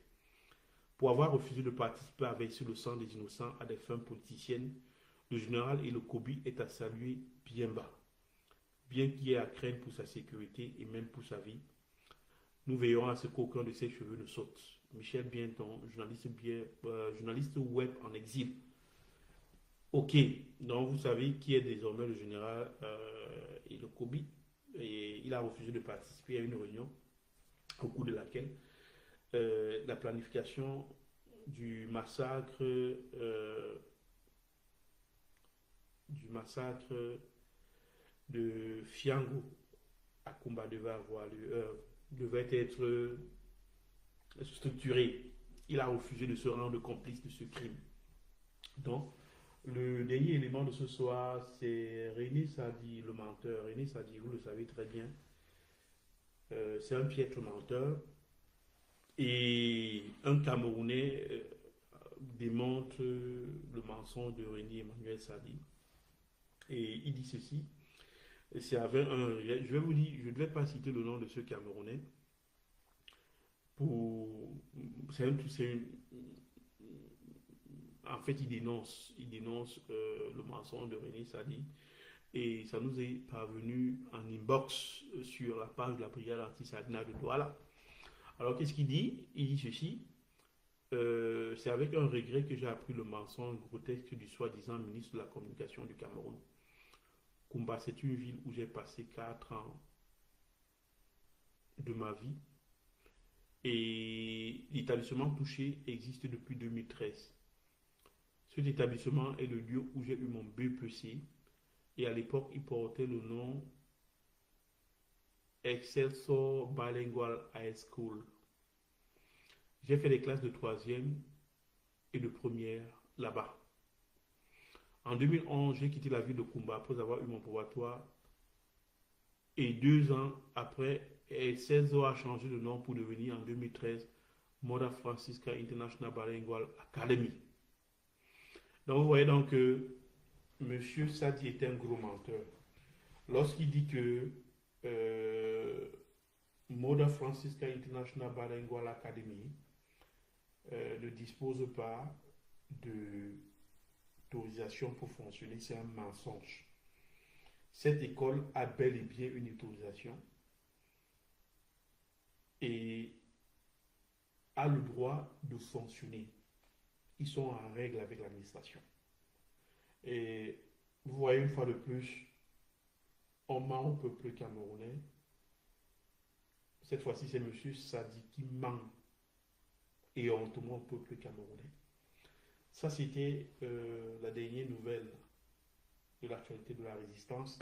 [SPEAKER 1] Pour avoir refusé de participer à verser le sang des innocents à des fins politiciennes, le général Elokobi est à saluer bien bas. Bien qu'il ait à craindre pour sa sécurité et même pour sa vie, nous veillerons à ce qu'aucun de ses cheveux ne saute. Michel Bienton, journaliste web en exil. Ok, donc vous savez qui est désormais le général Elokobi. Et il a refusé de participer à une réunion au cours de laquelle la planification du massacre de Fiango à Kumba devait être structurée. Il a refusé de se rendre complice de ce crime. Donc, le dernier élément de ce soir, c'est René Sadi, le menteur. René Sadi, vous le savez très bien, c'est un piètre menteur. Et un Camerounais démontre le mensonge de René Emmanuel Sadi. Et il dit ceci. C'est avec un. Je vais vous dire, je ne vais pas citer le nom de ce Camerounais. En fait, il dénonce le mensonge de René Sadi. Et ça nous est parvenu en inbox sur la page de la brigade anti-Sadina de Douala. Alors, qu'est-ce qu'il dit? Il dit ceci. C'est avec un regret que j'ai appris le mensonge grotesque du soi-disant ministre de la Communication du Cameroun. Kumba, c'est une ville où j'ai passé 4 ans de ma vie. Et l'établissement touché existe depuis 2013. Cet établissement est le lieu où j'ai eu mon BPC. Et à l'époque, il portait le nom Excelsior Bilingual High School. J'ai fait les classes de 3e et de première là-bas. En 2011, j'ai quitté la ville de Kumba après avoir eu mon probatoire. Et 2 ans après, Excelsior a changé de nom pour devenir en 2013 Moda Francisca International Bilingual Academy. Donc vous voyez donc que M. Sadi est un gros menteur. Lorsqu'il dit que Moda Francisca International Bilingual Academy ne dispose pas d'autorisation pour fonctionner, c'est un mensonge. Cette école a bel et bien une autorisation et a le droit de fonctionner. Ils sont en règle avec l'administration. Et vous voyez une fois de plus, on ment au peuple camerounais. Cette fois-ci, c'est M. Sadi qui ment et hontement au peuple camerounais. Ça, c'était la dernière nouvelle de l'actualité de la résistance.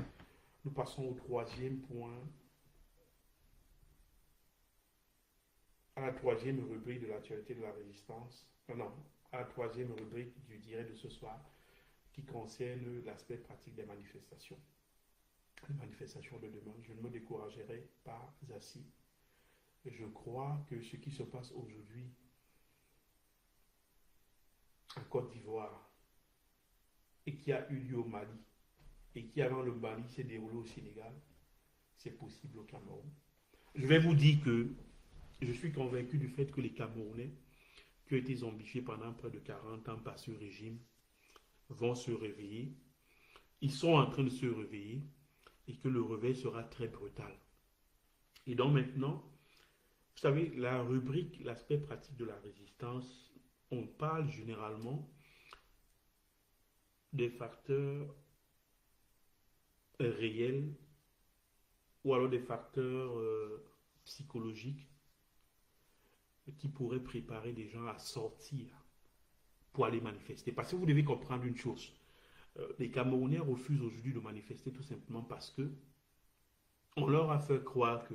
[SPEAKER 1] Nous passons au troisième point, à la troisième rubrique de l'actualité de la résistance. Non, à la troisième rubrique du direct de ce soir, qui concerne l'aspect pratique des manifestations. Les manifestations de demain, je ne me découragerai pas assez. Je crois que ce qui se passe aujourd'hui en Côte d'Ivoire et qui a eu lieu au Mali et qui avant le Mali s'est déroulé au Sénégal, c'est possible au Cameroun. Je vais vous dire que je suis convaincu du fait que les Camerounais qui ont été zombifiés pendant près de 40 ans par ce régime vont se réveiller. Ils sont en train de se réveiller et que le réveil sera très brutal. Et donc maintenant, vous savez, la rubrique, l'aspect pratique de la résistance, on parle généralement des facteurs réels ou alors des facteurs psychologiques qui pourraient préparer les gens à sortir pour aller manifester. Parce que vous devez comprendre une chose. Les Camerounais refusent aujourd'hui de manifester tout simplement parce que on leur a fait croire que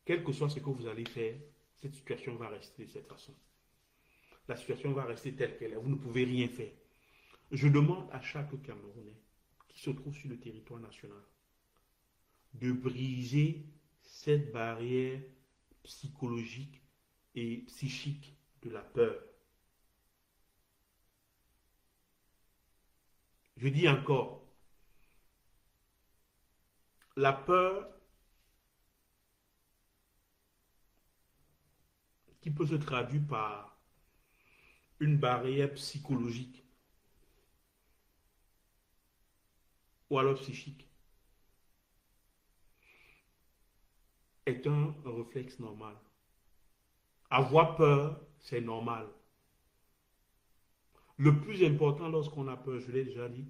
[SPEAKER 1] quel que soit ce que vous allez faire, cette situation va rester de cette façon. La situation va rester telle qu'elle est. Vous ne pouvez rien faire. Je demande à chaque Camerounais qui se trouve sur le territoire national de briser cette barrière psychologique et psychique de la peur. Je dis encore, la peur qui peut se traduire par une barrière psychologique ou alors psychique est un réflexe normal. Avoir peur, c'est normal. Le plus important lorsqu'on a peur, je l'ai déjà dit,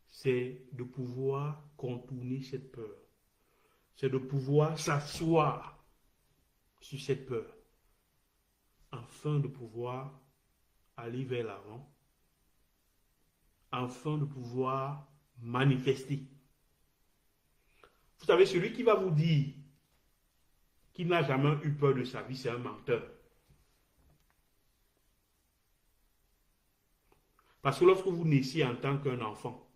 [SPEAKER 1] c'est de pouvoir contourner cette peur. C'est de pouvoir s'asseoir sur cette peur afin de pouvoir aller vers l'avant, afin de pouvoir manifester. Vous savez, celui qui va vous dire qu'il n'a jamais eu peur de sa vie, c'est un menteur. Parce que lorsque vous naissiez en tant qu'un enfant,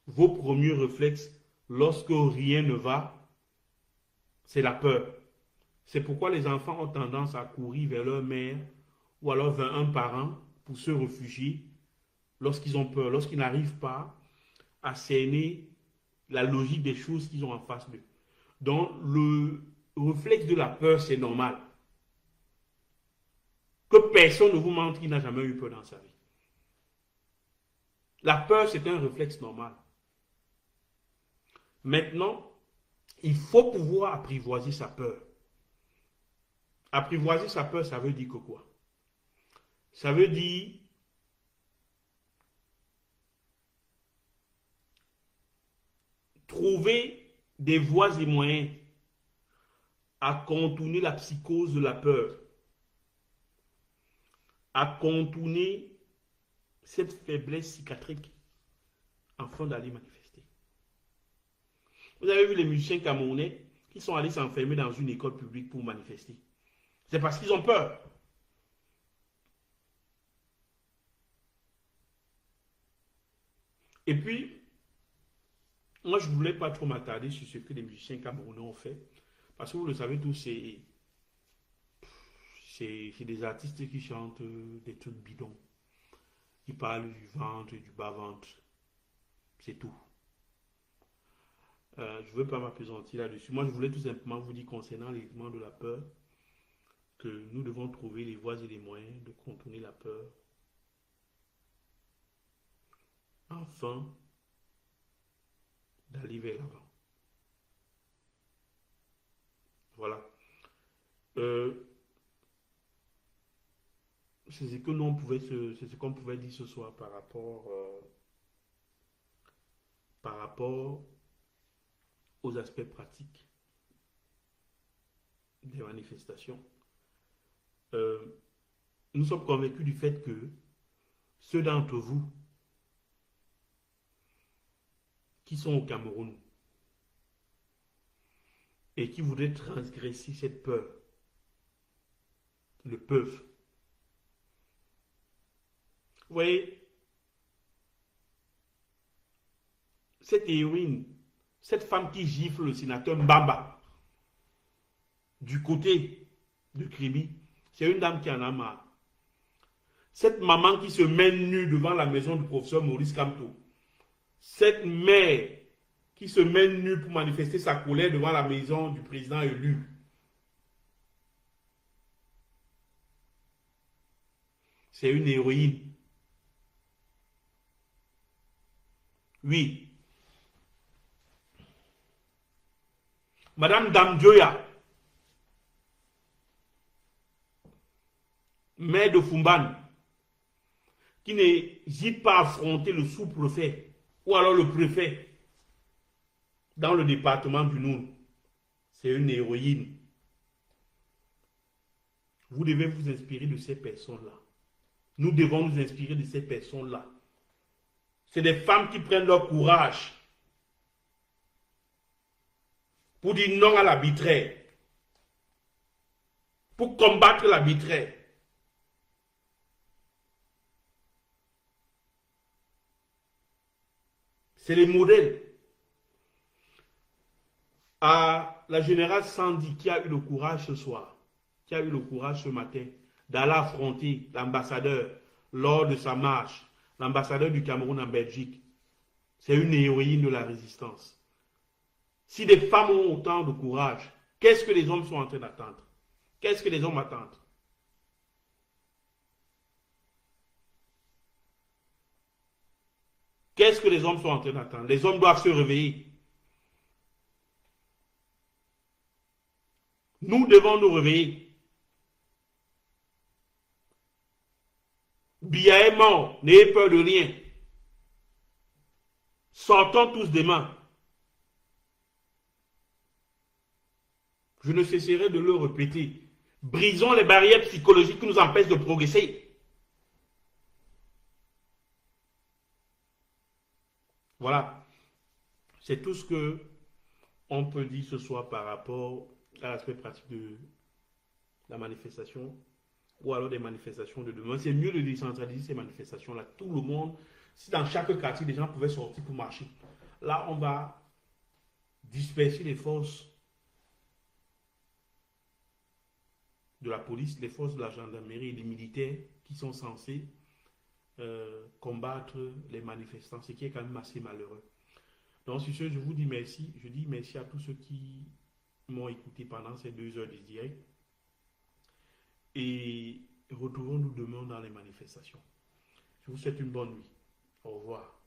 [SPEAKER 1] vos premiers réflexes, lorsque rien ne va, c'est la peur. C'est pourquoi les enfants ont tendance à courir vers leur mère ou alors vers un parent pour se réfugier lorsqu'ils ont peur, lorsqu'ils n'arrivent pas à cerner la logique des choses qu'ils ont en face d'eux. Donc, le réflexe de la peur, c'est normal. Que personne ne vous montre qu'il n'a jamais eu peur dans sa vie. La peur, c'est un réflexe normal. Maintenant, il faut pouvoir apprivoiser sa peur. Apprivoiser sa peur, ça veut dire que quoi? Ça veut dire trouver des voies et moyens à contourner la psychose de la peur, à contourner cette faiblesse psychiatrique afin d'aller manifester. Vous avez vu les musiciens camerounais qui sont allés s'enfermer dans une école publique pour manifester. C'est parce qu'ils ont peur. Et puis, moi, je ne voulais pas trop m'attarder sur ce que les musiciens camerounais ont fait. Parce que vous le savez tous, c'est des artistes qui chantent des trucs bidons. Ils parlent du ventre, du bas-ventre. C'est tout. Je ne veux pas m'appesantir là-dessus. Moi, je voulais tout simplement vous dire concernant l'élément de la peur que nous devons trouver les voies et les moyens de contourner la peur. Afin d'aller vers l'avant. Voilà. C'est ce que nous pouvait c'est ce qu'on pouvait dire ce soir par rapport aux aspects pratiques des manifestations. Nous sommes convaincus du fait que ceux d'entre vous qui sont au Cameroun et qui voudraient transgresser cette peur le peuvent. Vous voyez, cette héroïne, cette femme qui gifle le sénateur Mbamba du côté de Kribi, c'est une dame qui en a marre. Cette maman qui se mène nue devant la maison du professeur Maurice Kamto, cette mère qui se mène nue pour manifester sa colère devant la maison du président élu, c'est une héroïne. Oui. Madame Damjoya, maire de Fumban, qui n'hésite pas à affronter le sous-préfet ou alors le préfet dans le département du Nord, c'est une héroïne. Vous devez vous inspirer de ces personnes-là. Nous devons nous inspirer de ces personnes-là. C'est des femmes qui prennent leur courage pour dire non à l'arbitraire, pour combattre l'arbitraire. C'est les modèles. À la générale Sandy, qui a eu le courage ce soir, qui a eu le courage ce matin, d'aller affronter l'ambassadeur lors de sa marche, l'ambassadeur du Cameroun en Belgique. C'est une héroïne de la résistance. Si des femmes ont autant de courage, qu'est-ce que les hommes sont en train d'attendre? Qu'est-ce que les hommes attendent? Qu'est-ce que les hommes sont en train d'attendre? Les hommes doivent se réveiller. Nous devons nous réveiller. Biya est mort, n'ayez peur de rien. Sortons tous demain. Je ne cesserai de le répéter. Brisons les barrières psychologiques qui nous empêchent de progresser. Voilà. C'est tout ce que on peut dire ce soir par rapport à l'aspect pratique de la manifestation ou alors des manifestations de demain. C'est mieux de décentraliser ces manifestations-là. Tout le monde, si dans chaque quartier, les gens pouvaient sortir pour marcher. Là, on va disperser les forces de la police, les forces de la gendarmerie et les militaires qui sont censés combattre les manifestants, ce qui est quand même assez malheureux. Donc, sur ce, je vous dis merci. Je dis merci à tous ceux qui m'ont écouté pendant ces 2 heures de direct. Et retrouvons-nous demain dans les manifestations. Je vous souhaite une bonne nuit. Au revoir.